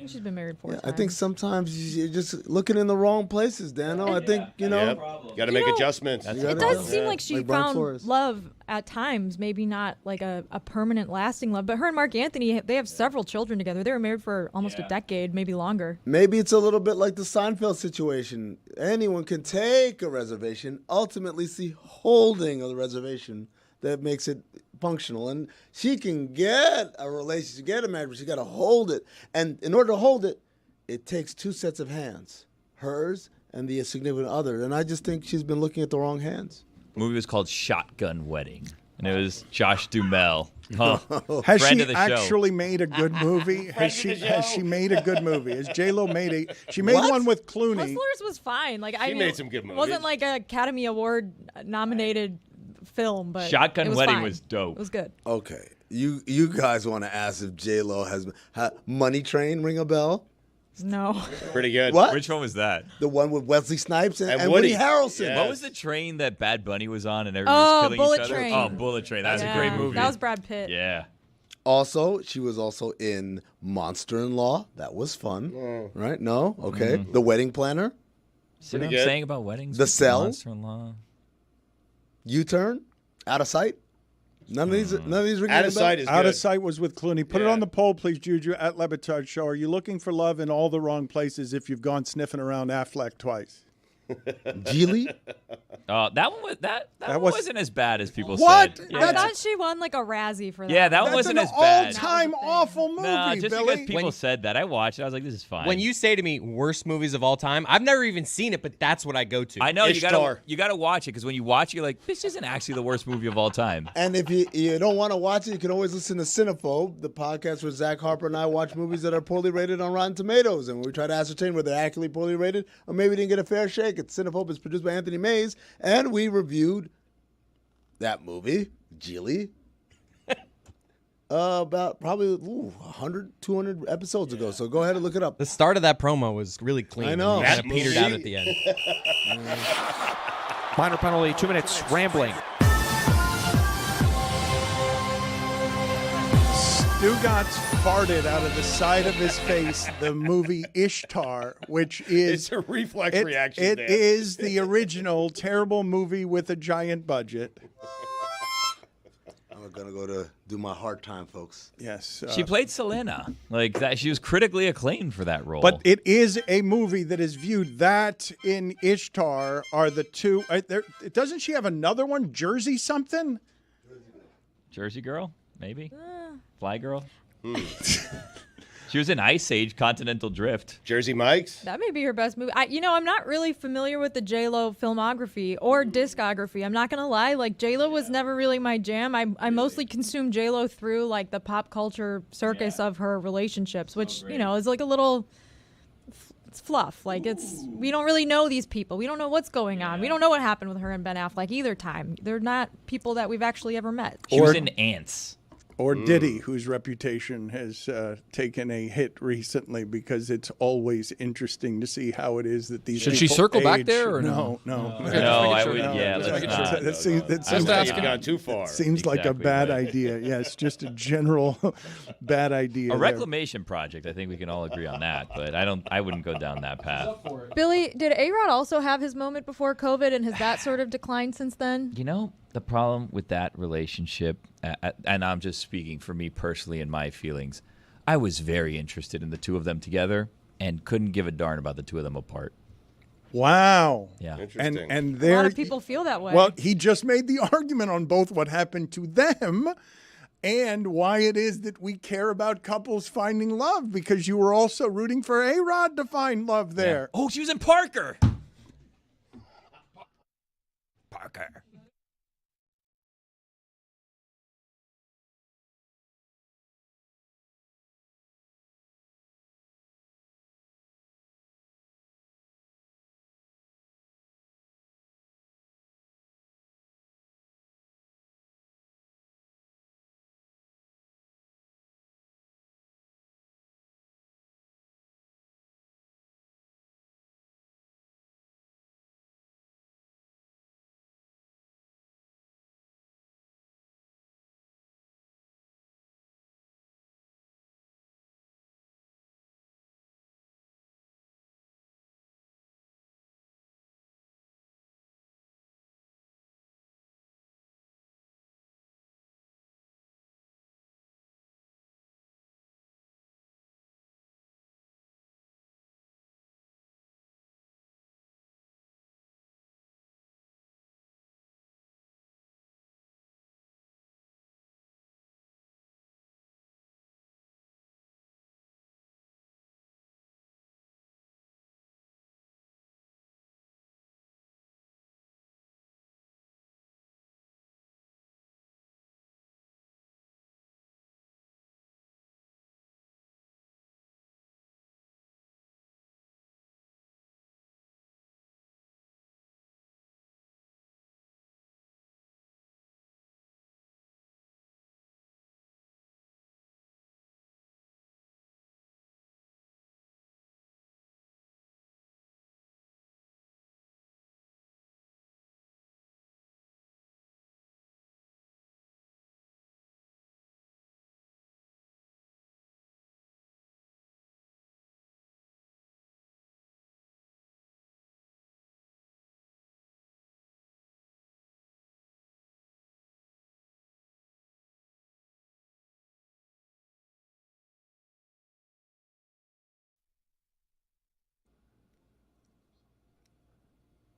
She's been married 4 times. I think sometimes you're just looking in the wrong places, Dano. I think, Got to make adjustments. It does seem like she Brian found Flores. love at times, maybe not like a permanent, lasting love. But her and Mark Anthony, they have several children together. They were married for almost a decade, maybe longer. Maybe it's a little bit like the Seinfeld situation. Anyone can take a reservation, ultimately see holding of the reservation that makes it functional. And she can get a relationship, get a marriage, but she got to hold it. And in order to hold it, it takes 2 sets of hands, hers and the significant other. And I just think she's been looking at the wrong hands. The movie was called Shotgun Wedding, and it was Josh Duhamel. Huh. Has Friend she of the show. actually made a good movie? Has she made a good movie? Has JLo made She made one with Clooney. Hustlers was fine. Like I She mean, made some good It wasn't movies. like an Academy Award nominated film, but Shotgun it was Wedding fine. was dope. It was good. Okay. You guys want to ask if J-Lo has Money Train ring a bell? No. Pretty good. What? Which one was that? The one with Wesley Snipes and Woody. Woody Harrelson. Yes. What was the train that Bad Bunny was on and everyone was killing Bullet each other? Train. Oh, Bullet Train. That's a great movie. That was Brad Pitt. Yeah. Also, she was also in Monster-in-Law. That was fun. Right? No? Okay. The Wedding Planner. See what I'm good. saying about weddings? The Cell. Monster-in-Law. U-Turn. Out of Sight. None of these ring Out a of bell? Sight is Out good. of Sight was with Clooney. Put it on the poll, please, Juju, at Le Batard Show. Are you looking for love in all the wrong places if you've gone sniffing around Affleck twice? Geely? That one was that one was- wasn't as bad as people What? said. I thought she won like a Razzie for that. Yeah, that one That's wasn't an as bad. all-time awful movie, Nah, just Billy. because people said that, I watched it. I was like, this is fine. When you say to me worst movies of all time, I've never even seen it, but that's what I go to. I know Ishtar. you gotta watch it because when you watch it, you're like, this isn't actually the worst movie of all time. And if you don't want to watch it, you can always listen to Cinephobe, the podcast where Zach Harper and I watch movies that are poorly rated on Rotten Tomatoes. And we try to ascertain whether they're actually poorly rated or maybe didn't get a fair shake. It's Cinephobe is produced by Anthony Mays. And we reviewed that movie, Geely, about probably 100, 200 episodes ago. So go ahead and look it up. The start of that promo was really clean. I know. And it kind of petered out movie- at the end. Minor penalty, 2 minutes, rambling. Stugotz farted out of the side of his face the movie Ishtar, which is It's a reflex reaction, It Dan. is the original terrible movie with a giant budget. I'm going to go to do my hard time, folks. Yes. She played Selena. Like that, she was critically acclaimed for that role. But it is a movie that is viewed. That in Ishtar are the two. Doesn't she have another one? Jersey something? Jersey Girl, maybe. Fly Girl. She was in Ice Age, Continental Drift. Jersey Mike's. That may be her best movie. I'm not really familiar with the JLo filmography or discography. I'm not gonna lie. Like JLo was never really my jam. I mostly consumed JLo through like the pop culture circus of her relationships, which is like a little. It's fluff. Like we don't really know these people. We don't know what's going on. We don't know what happened with her and Ben Affleck either time. They're not people that we've actually ever met. She was in Ants. Or Diddy, whose reputation has taken a hit recently because it's always interesting to see how it is that these Should people she circle back age. there or no? no? No, I would. Yeah, let's not. That seems That's like, gone too far. seems like a Exactly bad right. idea. Yes, just a general bad idea. A there. reclamation project. I think we can all agree on that, but I wouldn't go down that path. Billy, did A-Rod also have his moment before COVID, and has that sort of declined since then? You know, the problem with that relationship, and I'm just speaking for me personally and my feelings, I was very interested in the two of them together and couldn't give a darn about the two of them apart. Wow. Yeah. Interesting. And A there, lot of people feel that way. well, he just made the argument on both what happened to them and why it is that we care about couples finding love, because you were also rooting for A-Rod to find love there. Oh, she was in Parker. Parker.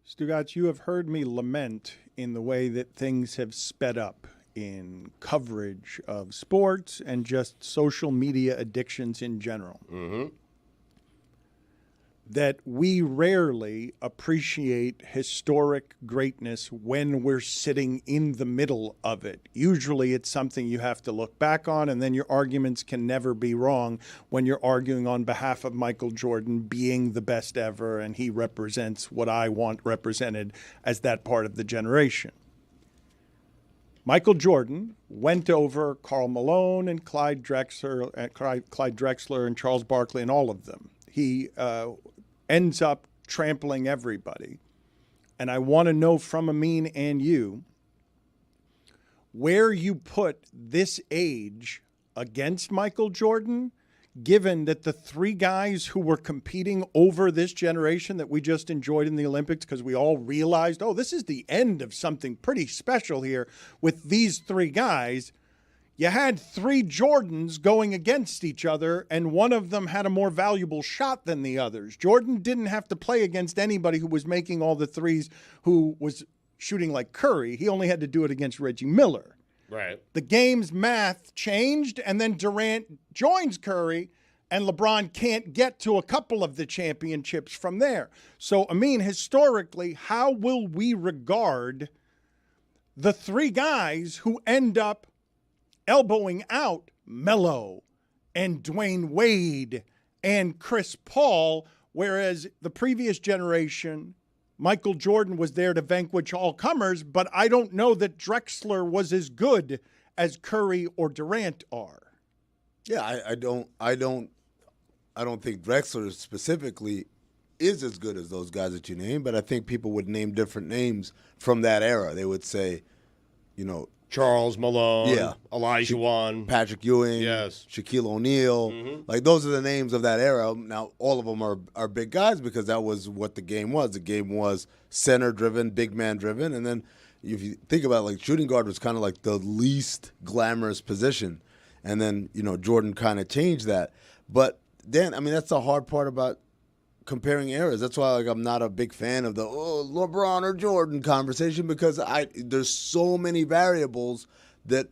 Stugotz, you have heard me lament in the way that things have sped up in coverage of sports and just social media addictions in general. That we rarely appreciate historic greatness when we're sitting in the middle of it. Usually it's something you have to look back on, and then your arguments can never be wrong when you're arguing on behalf of Michael Jordan being the best ever, and he represents what I want represented as that part of the generation. Michael Jordan went over Karl Malone and Clyde Drexler and Charles Barkley and all of them. He ends up trampling everybody. And I want to know from Amin and you where you put this age against Michael Jordan, given that the three guys who were competing over this generation that we just enjoyed in the Olympics, because we all realized, oh, this is the end of something pretty special here with these three guys. You had three Jordans going against each other, and one of them had a more valuable shot than the others. Jordan didn't have to play against anybody who was making all the threes, who was shooting like Curry. He only had to do it against Reggie Miller. Right. The game's math changed, and then Durant joins Curry, and LeBron can't get to a couple of the championships from there. So, I mean, historically, how will we regard the three guys who end up elbowing out Melo and Dwayne Wade and Chris Paul, whereas the previous generation, Michael Jordan was there to vanquish all comers, but I don't know that Drexler was as good as Curry or Durant are. Yeah, I don't think Drexler specifically is as good as those guys that you named, but I think people would name different names from that era. They would say, Charles Malone, yeah, Elijah Wan, Patrick Ewing, yes, Shaquille O'Neal. Like, those are the names of that era. Now, all of them are big guys because that was what the game was. The game was center-driven, big man-driven. And then if you think about it, like, shooting guard was kind of like the least glamorous position. And then, Jordan kind of changed that. But, Dan, I mean, that's the hard part about comparing eras. That's why, like, I'm not a big fan of the LeBron or Jordan conversation, because there's so many variables that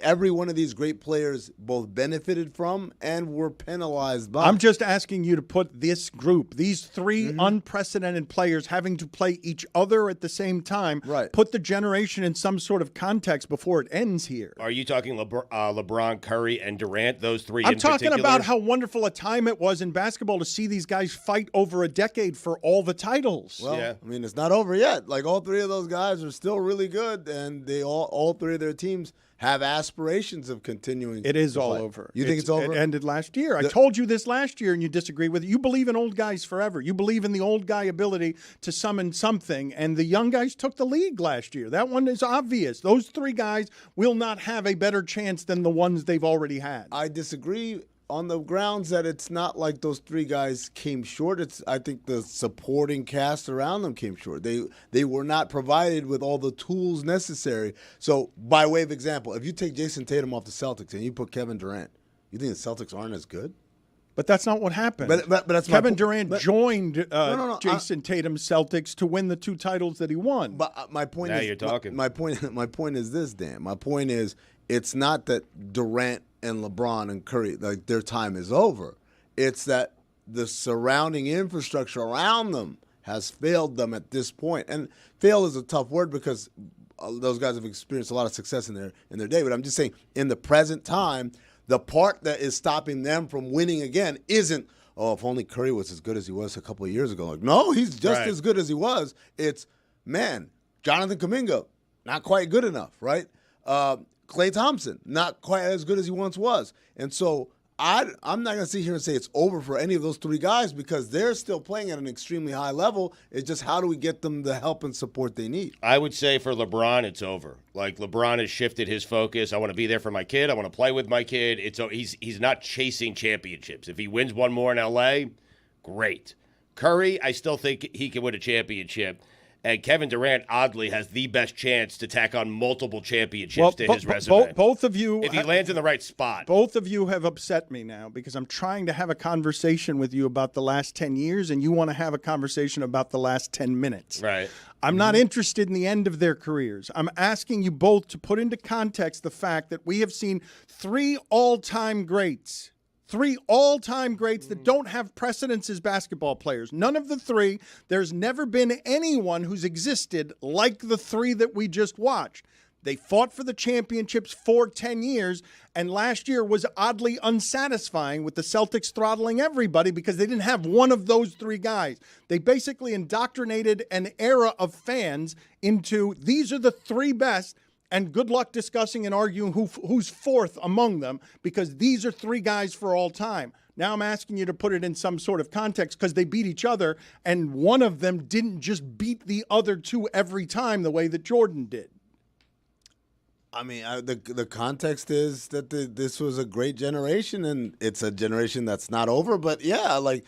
every one of these great players both benefited from and were penalized by. I'm just asking you to put this group, these three unprecedented players having to play each other at the same time, put the generation in some sort of context before it ends here. Are you talking LeBron, Curry, and Durant, those three I'm in talking particular? about how wonderful a time it was in basketball to see these guys fight over a decade for all the titles. Well, I mean, it's not over yet. Like, all three of those guys are still really good, and they all three of their teams have aspirations of continuing. It is to all play. over. You think it's over? It ended last year. I told you this last year, and you disagree with it. You believe in old guys forever. You believe in the old guy ability to summon something, and the young guys took the league last year. That one is obvious. Those three guys will not have a better chance than the ones they've already had. I disagree on the grounds that it's not like those three guys came short. I think the supporting cast around them came short. They were not provided with all the tools necessary. So, by way of example, if you take Jason Tatum off the Celtics and you put Kevin Durant, you think the Celtics aren't as good? But that's not what happened. But that's Kevin Durant joined Jason Tatum's Celtics to win the 2 titles that he won. But my point Now is, you're talking. My point is this, Dan. My point is, it's not that Durant and LeBron and Curry, like, their time is over. It's that the surrounding infrastructure around them has failed them at this point. And fail is a tough word because those guys have experienced a lot of success in their day. But I'm just saying, in the present time, the part that is stopping them from winning again isn't, oh, if only Curry was as good as he was a couple of years ago. Like, no, he's just as good as he was. It's, man, Jonathan Kuminga, not quite good enough, right? Klay Thompson, not quite as good as he once was. And so I'm not going to sit here and say it's over for any of those three guys because they're still playing at an extremely high level. It's just, how do we get them the help and support they need? I would say for LeBron, it's over. Like, LeBron has shifted his focus. I want to be there for my kid. I want to play with my kid. He's not chasing championships. If he wins one more in L.A., great. Curry, I still think he can win a championship. And Kevin Durant, oddly, has the best chance to tack on multiple championships to his resume. Both of you, if he lands in the right spot. Both of you have upset me now because I'm trying to have a conversation with you about the last 10 years, and you want to have a conversation about the last 10 minutes. Right. I'm not interested in the end of their careers. I'm asking you both to put into context the fact that we have seen 3 all-time greats. 3 all-time greats that don't have precedence as basketball players. None of the 3. There's never been anyone who's existed like the 3 that we just watched. They fought for the championships for 10 years, and last year was oddly unsatisfying with the Celtics throttling everybody because they didn't have one of those 3 guys. They basically indoctrinated an era of fans into these are the 3 best, and good luck discussing and arguing who's fourth among them because these are 3 guys for all time. Now I'm asking you to put it in some sort of context because they beat each other, and one of them didn't just beat the other 2 every time the way that Jordan did. I mean, the context is that this was a great generation, and it's a generation that's not over. But, yeah, like,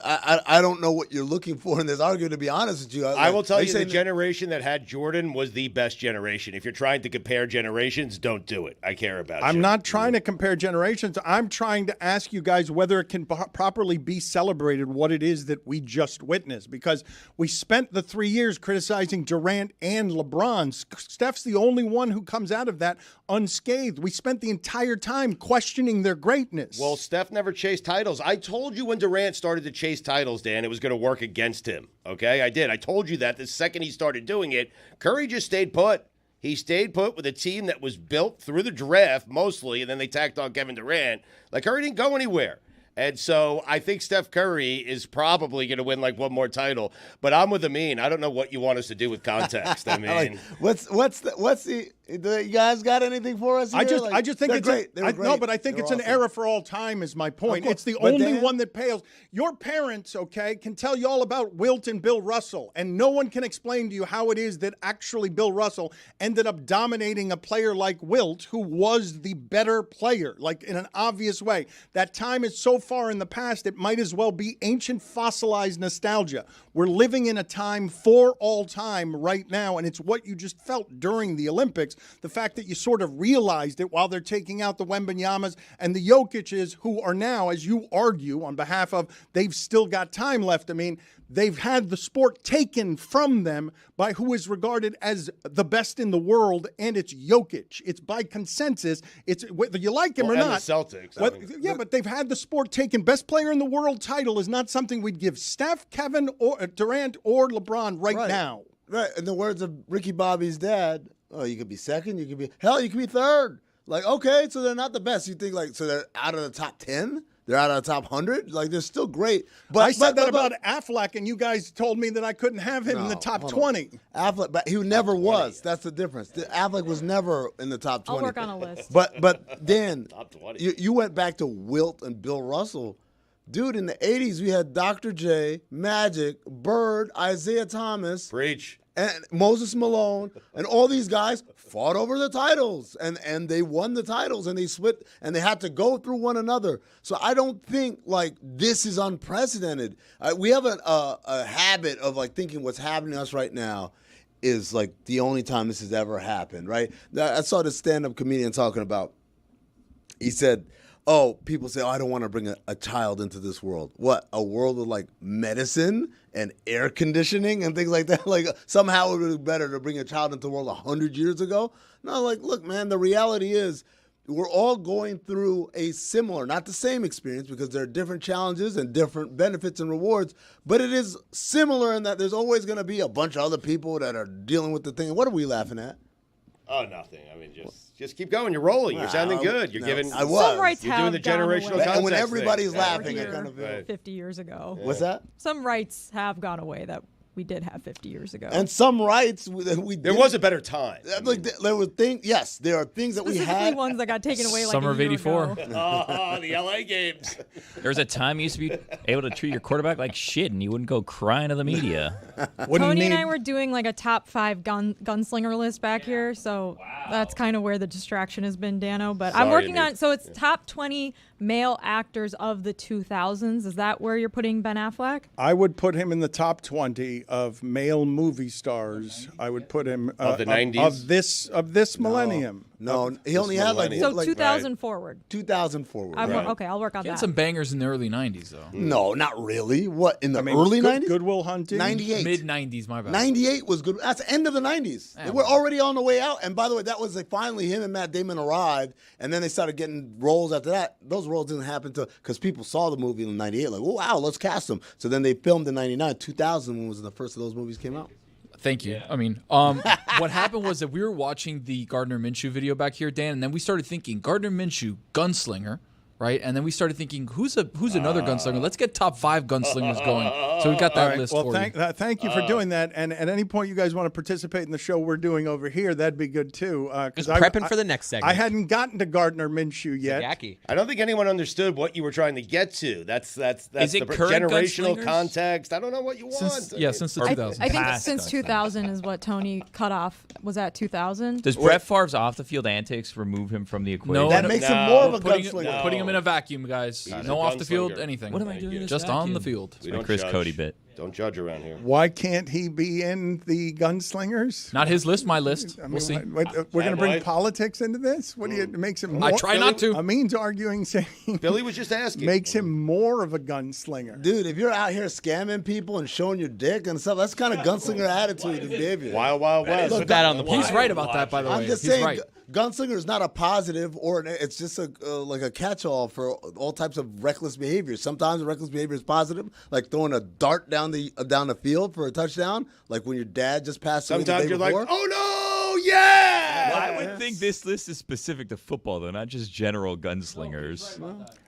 I don't know what you're looking for in this argument, to be honest with you. I will tell you, the generation that had Jordan was the best generation. If you're trying to compare generations, don't do it. I care about you. I'm not trying to compare generations. I'm trying to ask you guys whether it can properly be celebrated what it is that we just witnessed, because we spent the 3 years criticizing Durant and LeBron. Steph's the only one who comes out of that unscathed. We spent the entire time questioning their greatness. Well, Steph never chased titles. I told you when Durant started to chase titles, Dan, it was going to work against him. Okay, I did. I told you that the second he started doing it. Curry just stayed put. He stayed put with a team that was built through the draft mostly, and then they tacked on Kevin Durant. Like, Curry didn't go anywhere. And so I think Steph Curry is probably going to win like one more title. But I'm with Amin. I don't know what you want us to do with context. I mean, what's the you guys got anything for us here? I just think it's great. No, but I think it's an era for all time is my point. It's the only one that pales. Your parents, okay, can tell you all about Wilt and Bill Russell, and no one can explain to you how it is that actually Bill Russell ended up dominating a player like Wilt, who was the better player, like in an obvious way. That time is so far in the past, it might as well be ancient fossilized nostalgia. We're living in a time for all time right now, and it's what you just felt during the Olympics. sports. The fact that you sort of realized it while they're taking out the Wembanyamas and the Jokic's, who are now, as you argue on behalf of, they've still got time left. I mean, they've had the sport taken from them by who is regarded as the best in the world, and it's Jokic. It's by consensus. It's whether you like him or not. The Celtics. But they've had the sport taken. Best player in the world title is not something we'd give Steph, Kevin, or Durant, or LeBron right now. Right. In the words of Ricky Bobby's dad, oh, you could be second, you could be third. Like, okay, so they're not the best. You think so they're out of the top 10? They're out of the top 100? Like, they're still great. But I said that about Affleck, and you guys told me that I couldn't have him in the top 20. Affleck, but he never was. That's the difference. Affleck was never in the top 20. I'll work on a list. But Dan, top 20. You went back to Wilt and Bill Russell. Dude, in the 80s, we had Dr. J, Magic, Bird, Isaiah Thomas. Preach. And Moses Malone, and all these guys fought over the titles, and they won the titles, and they split, and they had to go through one another. So I don't think, this is unprecedented. We have a habit of, thinking what's happening to us right now is, the only time this has ever happened, right? I saw this stand-up comedian talking about, he said, people say, I don't want to bring a child into this world. What, a world of, medicine and air conditioning and things like that? Somehow it would be better to bring a child into the world 100 years ago? No, look, man, the reality is we're all going through a similar, not the same experience, because there are different challenges and different benefits and rewards, but it is similar in that there's always going to be a bunch of other people that are dealing with the thing. What are we laughing at? Oh, nothing. I mean, just keep going. You're rolling. You're sounding good. You're giving. Some rights You're have doing the gone generational away. context And when everybody's thing. laughing, Here I kind of feel. 50 years ago. What's that? Some rights have gone away that we did have 50 years ago. And some rights we There was a better time. There were things. Yes, there are things that we Specifically had. ones that got taken away Summer a of year '84. ago. Oh, the LA games. There was a time you used to be able to treat your quarterback like shit, and you wouldn't go crying to the media. Tony and I were doing a top 5 gunslinger list back here, so that's kind of where the distraction has been, Dano. But I'm working on. So it's top 20 male actors of the 2000s. Is that where you're putting Ben Affleck? I would put him in the top 20 of male movie stars. I would put him Of the 90s? of this millennium. No, he only had So 2000 forward. 2000 forward. Okay, I'll work on He had that. some bangers in the early '90s, though. No, not really. What, in the early 90s? Goodwill Hunting. 98. Mid '90s, my bad. 98 was good. That's the end of the 90s. They were already on the way out. And by the way, that was finally him and Matt Damon arrived, and then they started getting roles after that. Those roles didn't happen because people saw the movie in 98, oh, wow, let's cast them. So then they filmed in 99. 2000 when was the first of those movies came out. Thank you. I mean, what happened was that we were watching the Gardner Minshew video back here, Dan, and then we started thinking Gardner Minshew, gunslinger, right? And then we started thinking, who's another gunslinger? Let's get top 5 gunslingers going. So we got that list for you. Thank you for doing that. And at any point you guys want to participate in the show we're doing over here, that'd be good too. Just prepping for the next segment. I hadn't gotten to Gardner Minshew yet. I don't think anyone understood what you were trying to get to. That's Is the it current generational gunslingers? context. I don't know what you want. Since the 2000s. I think since 2000 is what Tony cut off. Was that 2000? Does Brett Favre's off-the-field antics remove him from the equation? No, That makes him more of a putting, gunslinger. Putting him in a vacuum, guys. He's No a off the field, gunslinger. anything. What am I doing in this Just on vacuum? the field. We My don't Chris judge. Cody bit. Don't judge around here. Why can't he be in the gunslingers? Not his list, my list. I mean, We'll see. we're going to bring White. politics into this? What do you? It makes him. I More, try not to. Amin's arguing, saying Billy was just asking. makes him more of a gunslinger. Dude, if you're out here scamming people and showing your dick and stuff, that's kind of gunslinger attitude and behavior. Wild Wild West. Put that on the He's right about that, by the way. I'm just He's saying, right. gunslinger is not a positive, or it's just a catch-all for all types of reckless behavior. Sometimes reckless behavior is positive, like throwing a dart down the field for a touchdown, like when your dad just passed away the Sometimes day you're before. like, oh no, yeah. I would think this list is specific to football, though, not just general gunslingers.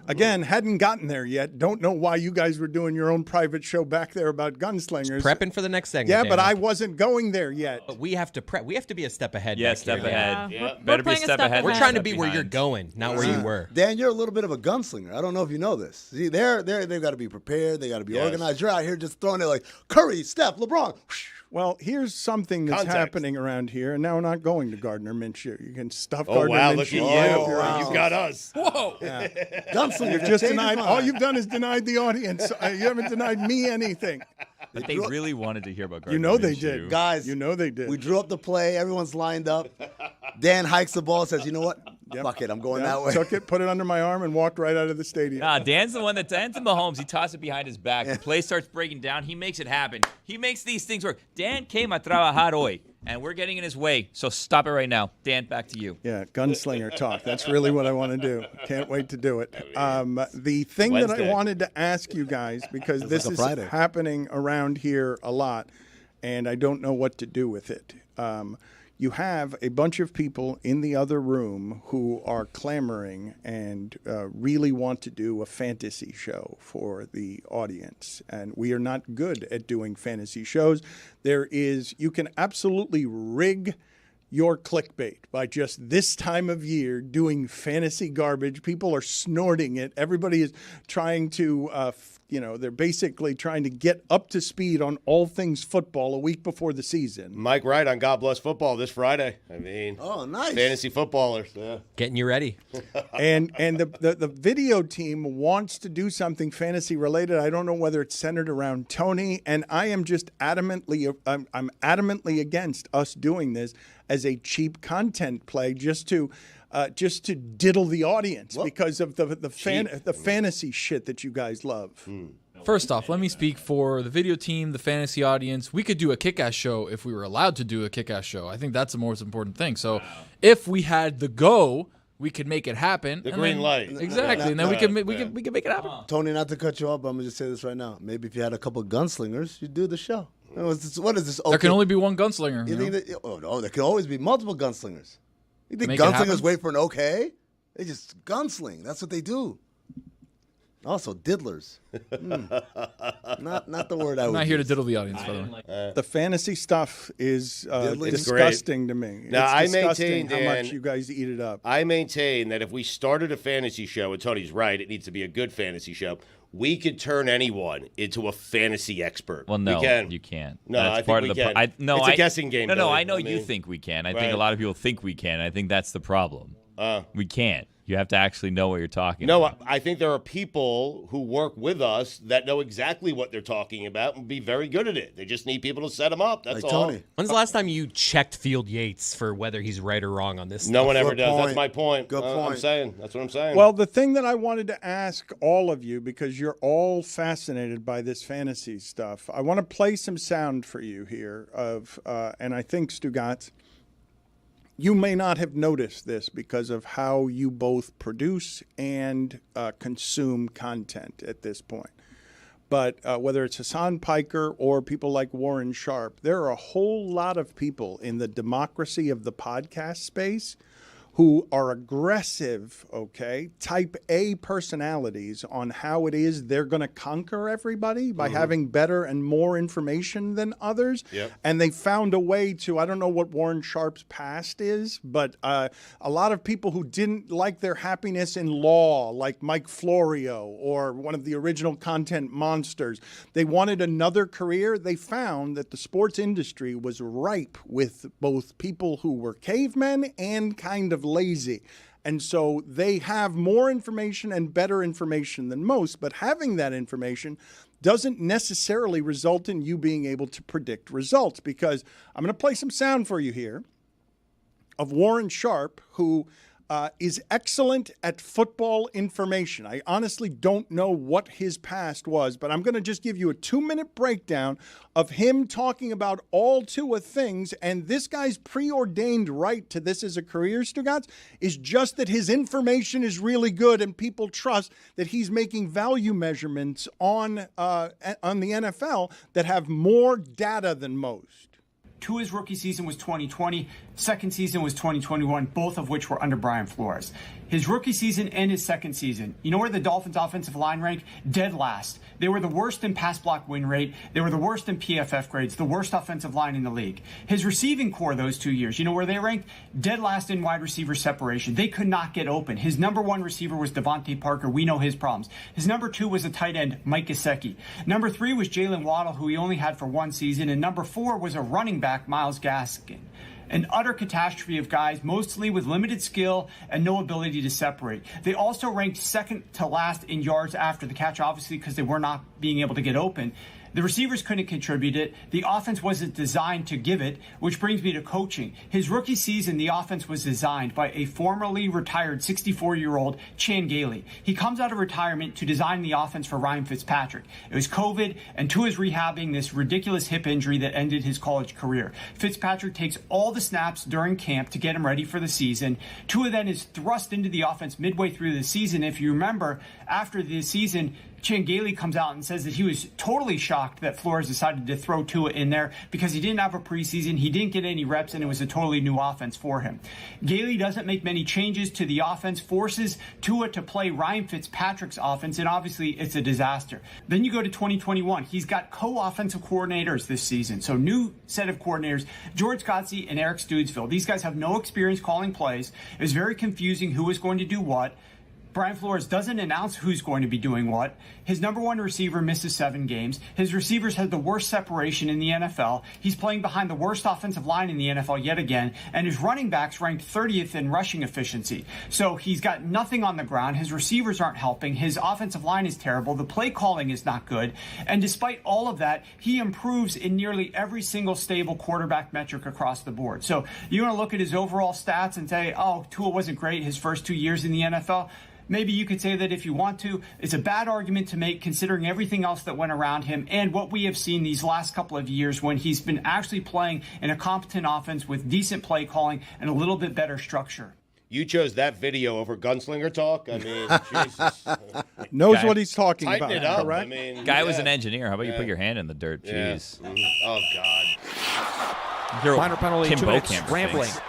Again, hadn't gotten there yet. Don't know why you guys were doing your own private show back there about gunslingers. Prepping for the next segment. Yeah, but Dan. I wasn't going there yet. But we have to prep. We have to be a step ahead. Yeah, back step here, Dan. ahead. Yeah. Yeah. We're Better be a playing a step step ahead. We're ahead. trying to step be where you're behind. going, not where you were. Dan, you're a little bit of a gunslinger. I don't know if you know this. See, they've got to be prepared. They got to be organized. You're out here just throwing it like Curry, Steph, LeBron. Well, here's something that's Context. happening around here, and now we're not going to Gardner Minshew. You can stuff Oh Gardner wow, Minshew. look at you. all over your You house. got us. Whoa. Gunslinger. You've just denied. All you've done is denied the audience. You haven't denied me anything. But they really wanted to hear about Gardner You know they Minshew. did. Guys, You know they did. we drew up the play. Everyone's lined up. Dan hikes the ball, says, you know what? Fuck it, I'm going that way. Took it, put it under my arm, and walked right out of the stadium. Nah, Dan's the one that's Anthony Mahomes. He tossed it behind his back. The play starts breaking down. He makes it happen. He makes these things work. Dan came a trabajar hoy, and we're getting in his way. So stop it right now. Dan, back to you. Yeah, gunslinger talk. That's really what I want to do. Can't wait to do it. The thing that I Wednesday. wanted to ask you guys, because this like a is Friday. happening around here a lot, and I don't know what to do with it. You have a bunch of people in the other room who are clamoring and really want to do a fantasy show for the audience. And we are not good at doing fantasy shows. You can absolutely rig your clickbait by just this time of year doing fantasy garbage. People are snorting it. Everybody is trying to, they're basically trying to get up to speed on all things football a week before the season. Mike Wright on God Bless Football this Friday. I mean, Oh, nice. fantasy footballers. Yeah. Getting you ready. And the video team wants to do something fantasy related. I don't know whether it's centered around Tony, and I am just adamantly against us doing this as a cheap content play just to diddle the audience because of the fantasy shit that you guys love. First off, let me speak for the video team, the fantasy audience. We could do a kick-ass show if we were allowed to do a kick-ass show. I think that's the most important thing. So if we had the go, we could make it happen. The and green then- light. Exactly. And then we can make it happen. Tony, not to cut you off, but I'm going to just say this right now. Maybe if you had a couple gunslingers, you'd do the show. What is this? There can only be one gunslinger. You you know? think that, there can always be multiple gunslingers. You think Make it gunslingers happen? wait for an okay? They just gunsling. That's what they do. Also, diddlers. Not the word I I'm would not here to use. diddle the audience, by the way. The fantasy stuff is Diddly. It's disgusting to me. Now, It's I disgusting maintain, how Dan, much you guys eat it up. I maintain that if we started a fantasy show, and Tony's right, it needs to be a good fantasy show. We could turn anyone into a fantasy expert. Well, no, we can. you can't. No, that's I think part we of the. can. It's a guessing game. No, Billy. I know I you mean, think we can. I right. think a lot of people think we can. I think that's the problem. We can't. You have to actually know what you're talking No, about. I think there are people who work with us that know exactly what they're talking about and be very good at it. They just need people to set them up. That's Like all. Tony. When's the last time you checked Field Yates for whether he's right or wrong on this? No stuff? one ever Good does. point. That's my point. Good I'm point. saying. That's what I'm saying. Well, the thing that I wanted to ask all of you, because you're all fascinated by this fantasy stuff, I want to play some sound for you here of, and I think Stugotz, you may not have noticed this because of how you both produce and consume content at this point. But whether it's Hassan Piker or people like Warren Sharp, there are a whole lot of people in the democracy of the podcast space who are aggressive, type A personalities on how it is they're going to conquer everybody by having better and more information than others. Yep. And they found a way to, I don't know what Warren Sharp's past is, but a lot of people who didn't like their happiness in law, like Mike Florio or one of the original content monsters, they wanted another career. They found that the sports industry was ripe with both people who were cavemen and kind of lazy. And so they have more information and better information than most, but having that information doesn't necessarily result in you being able to predict results, because I'm going to play some sound for you here of Warren Sharp, who is excellent at football information. I honestly don't know what his past was, but I'm going to just give you a 2-minute breakdown of him talking about all Tua things. And this guy's preordained right to this as a career, Stugotz, is just that his information is really good and people trust that he's making value measurements on the NFL that have more data than most. Tua's rookie season was 2020, second season was 2021, both of which were under Brian Flores. His rookie season and his second season, you know where the Dolphins' offensive line ranked? Dead last. They were the worst in pass block win rate. They were the worst in PFF grades, the worst offensive line in the league. His receiving core those 2 years, you know where they ranked? Dead last in wide receiver separation. They could not get open. His number one receiver was Devontae Parker. We know his problems. His number two was a tight end, Mike Gesicki. Number three was Jalen Waddle, who he only had for one season. And number four was a running back, Myles Gaskin. An utter catastrophe of guys, mostly with limited skill and no ability to separate. They also ranked second to last in yards after the catch, obviously because they were not being able to get open. The receivers couldn't contribute it. The offense wasn't designed to give it, which brings me to coaching. His rookie season, the offense was designed by a formerly retired 64-year-old Chan Gailey. He comes out of retirement to design the offense for Ryan Fitzpatrick. It was COVID, and Tua's rehabbing this ridiculous hip injury that ended his college career. Fitzpatrick takes all the snaps during camp to get him ready for the season. Tua then is thrust into the offense midway through the season. If you remember, after the season, Chan Gailey comes out and says that he was totally shocked that Flores decided to throw Tua in there because he didn't have a preseason, he didn't get any reps, and it was a totally new offense for him. Gailey doesn't make many changes to the offense, forces Tua to play Ryan Fitzpatrick's offense, and obviously it's a disaster. Then you go to 2021. He's got co-offensive coordinators this season, so new set of coordinators, George Godsey and Eric Stugotz. These guys have no experience calling plays. It was very confusing who was going to do what. Brian Flores doesn't announce who's going to be doing what. His number one receiver misses 7 games. His receivers had the worst separation in the NFL. He's playing behind the worst offensive line in the NFL yet again. And his running backs ranked 30th in rushing efficiency. So he's got nothing on the ground. His receivers aren't helping. His offensive line is terrible. The play calling is not good. And despite all of that, he improves in nearly every single stable quarterback metric across the board. So you want to look at his overall stats and say, oh, Tua wasn't great his first 2 years in the NFL. Maybe you could say that if you want to. It's a bad argument to make considering everything else that went around him and what we have seen these last couple of years when he's been actually playing in a competent offense with decent play calling and a little bit better structure. You chose that video over Gunslinger Talk? I mean, Jesus. Knows what he's talking Tighten about. it up. Correct? I mean, Guy was an engineer. How about you put your hand in the dirt? Jeez. Yeah. Oh, God. You're Minor penalty, Tim 2 minutes, Bokamp rambling. thinks.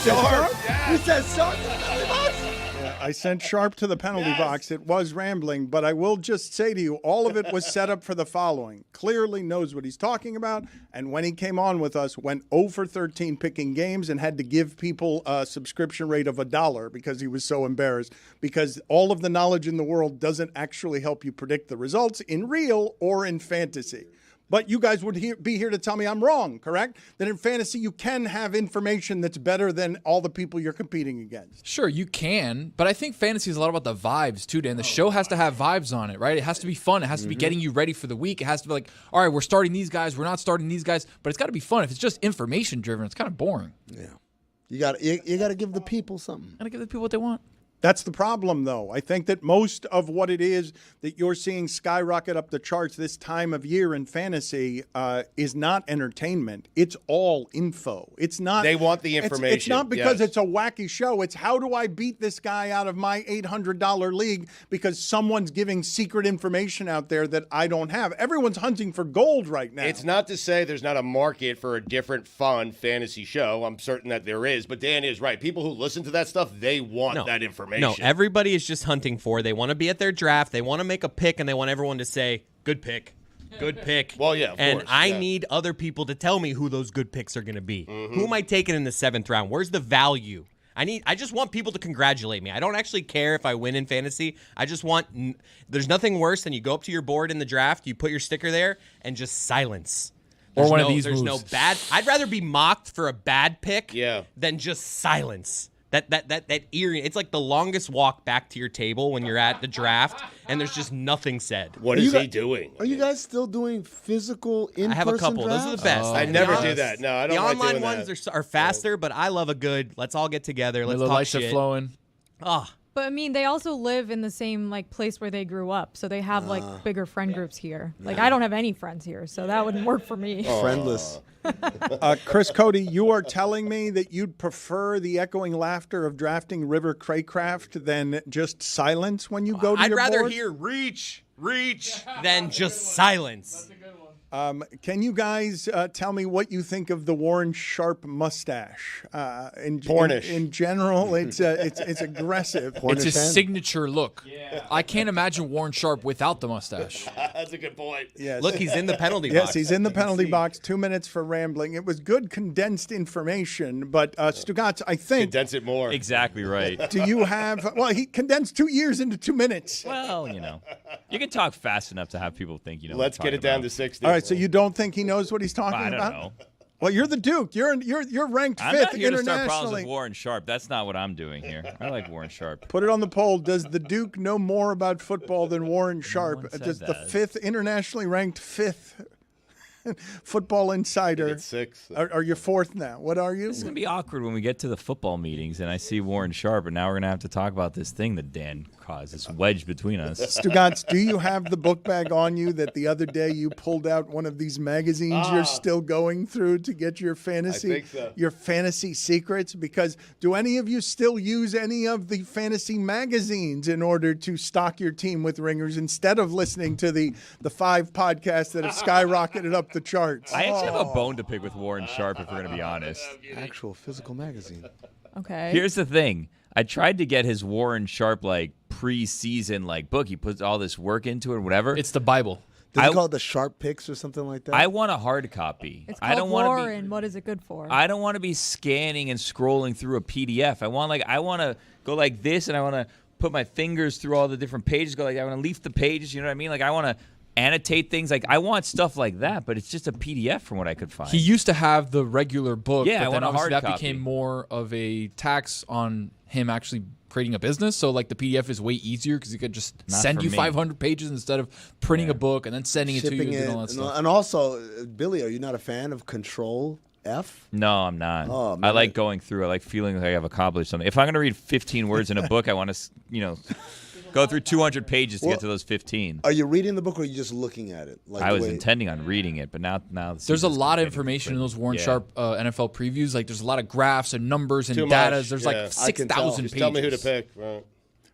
Sharp? You said Sharp? Yeah, I sent Sharp to the penalty box. It was rambling, but I will just say to you, all of it was set up for the following. Clearly knows what he's talking about, and when he came on with us, went 0 for 13 picking games and had to give people a subscription rate of $1 because he was so embarrassed, because all of the knowledge in the world doesn't actually help you predict the results in real or in fantasy. But you guys would be here to tell me I'm wrong, correct? That in fantasy you can have information that's better than all the people you're competing against. Sure, you can, but I think fantasy is a lot about the vibes too, Dan. The show has to have vibes on it, right? It has to be fun. It has to be getting you ready for the week. It has to be like, all right, we're starting these guys, we're not starting these guys, but it's got to be fun. If it's just information driven, it's kind of boring. Yeah, you got to give the people something. Got to give the people what they want. That's the problem, though. I think that most of what it is that you're seeing skyrocket up the charts this time of year in fantasy is not entertainment. It's all info. It's not. They want the information. It's not because yes. it's a wacky show. It's how do I beat this guy out of my $800 league because someone's giving secret information out there that I don't have. Everyone's hunting for gold right now. It's not to say there's not a market for a different fun fantasy show. I'm certain that there is. But Dan is right. People who listen to that stuff, they want that information. No, everybody is just hunting for. They want to be at their draft. They want to make a pick, and they want everyone to say, good pick. Good pick. Well, yeah, of course. I need other people to tell me who those good picks are going to be. Who am I taking in the 7th round? Where's the value? I just want people to congratulate me. I don't actually care if I win in fantasy. I just want there's nothing worse than you go up to your board in the draft, you put your sticker there, and just silence. Or one of these There's moves. no bad. I'd rather be mocked for a bad pick than just silence. That eerie. It's like the longest walk back to your table when you're at the draft, and there's just nothing said. What is he doing? Are you guys still doing physical in-person I have a couple. drafts? Those are the best. I never do that. No, I don't The like online doing ones that. are faster, but I love a good. Let's all get together. Let's The talk lights shit. are flowing. Ah. But I mean, they also live in the same place where they grew up, so they have bigger friend groups here. Like I don't have any friends here, so that wouldn't work for me. Friendless. Chris Cody, you are telling me that you'd prefer the echoing laughter of drafting River Craycraft than just silence when you go to I'd your rather board? hear reach than just silence. Can you guys tell me what you think of the Warren Sharp mustache? Pornish. In general, it's aggressive. It's his signature look. I can't imagine Warren Sharp without the mustache. That's a good point. Yes. Look, he's in the penalty box. Yes, he's in the penalty box. 2 minutes for rambling. It was good condensed information, but Stugotz, I think. Condense it more. Exactly right. Do you have? Well, he condensed 2 years into 2 minutes. Well, you can talk fast enough to have people think Let's get it down to 60. All right, so you don't think he knows what he's talking I don't about? know. Well, you're the Duke. You're ranked I'm fifth not here to start problems internationally. with Warren Sharp. That's not what I'm doing here. I like Warren Sharp. Put it on the poll. Does the Duke know more about football than Warren Sharp? Does the fifth internationally ranked fifth football insider? Six. Are you fourth now? What are you? This is going to be awkward when we get to the football meetings and I see Warren Sharp, and now we're going to have to talk about this thing that Dan caused, this wedge between us. Stugotz, do you have the book bag on you that the other day you pulled out one of these magazines you're still going through to get your fantasy, your fantasy secrets? Because do any of you still use any of the fantasy magazines in order to stock your team with ringers instead of listening to the 5 podcasts that have skyrocketed up the charts? I actually have a bone to pick with Warren Sharp, if we're going to be honest. Actual physical magazine. Okay. Here's the thing. I tried to get his Warren Sharp pre-season book. He puts all this work into it, whatever. It's the Bible. Did you call it the Sharp Picks or something like that? I want a hard copy. It's called Warren. What is it good for? I don't want to be scanning and scrolling through a PDF. I want to go like this, and I want to put my fingers through all the different pages. I want to leaf the pages. You know what I mean? I want to annotate things. I want stuff like that, but it's just a PDF from what I could find. He used to have the regular book, Yeah, I but then want a obviously hard that copy. became more of a tax on him actually creating a business. So the PDF is way easier because he could just Not send for you me. 500 pages instead of printing a book and then sending it to you and all that stuff. And also, Billy, are you not a fan of Control F? No, I'm not. Oh, I man. like going through. I like feeling like I've accomplished something. If I'm going to read 15 words in a book, I want to, go through 200 pages to get to those 15. Are you reading the book or are you just looking at it? I was intending on reading it, but now the There's a season's lot of completely information in those Warren Yeah. Sharp NFL previews. There's a lot of graphs and numbers and Too data. much, There's yeah. 6,000 pages. Just tell me who to pick. Right.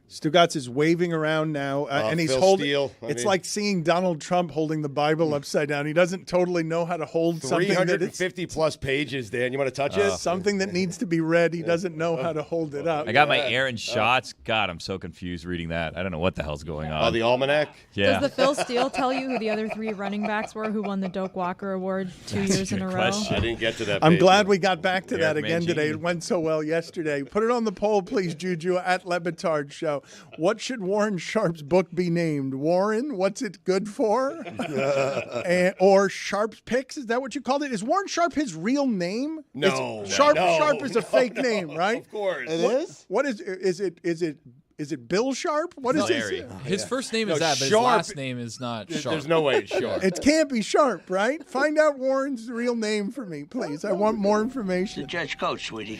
Stugotz is waving around now, and he's Phil holding. Steele, It's like seeing Donald Trump holding the Bible upside down. He doesn't totally know how to hold something that it's 350 plus pages, Dan. You want to touch it? something that needs to be read. He doesn't know how to hold it up. I got my Aaron shots. God, I'm so confused reading that. I don't know what the hell's going on. Oh, the almanac? Yeah. Does the Phil Steele tell you who the other 3 running backs were who won the Doak Walker Award 2 years in a row? I didn't get to that. I'm page. glad we got back to that Eric again today. Mangini. It went so well yesterday. Put it on the poll, please, Juju, at Le Batard Show. What should Warren Sharp's book be named? Warren, what's it good for? Or Sharp's Picks? Is that what you called it? Is Warren Sharp his real name? No. Sharp No, Sharp is a fake name, right? Of course. What is it Bill Sharp? What is Larry. this? His first name No, is that, but his Sharp- last name is not Sharp. There's no way it's Sharp. It can't be Sharp, right? Find out Warren's real name for me, please. I want more information. Judge Coach, sweetie.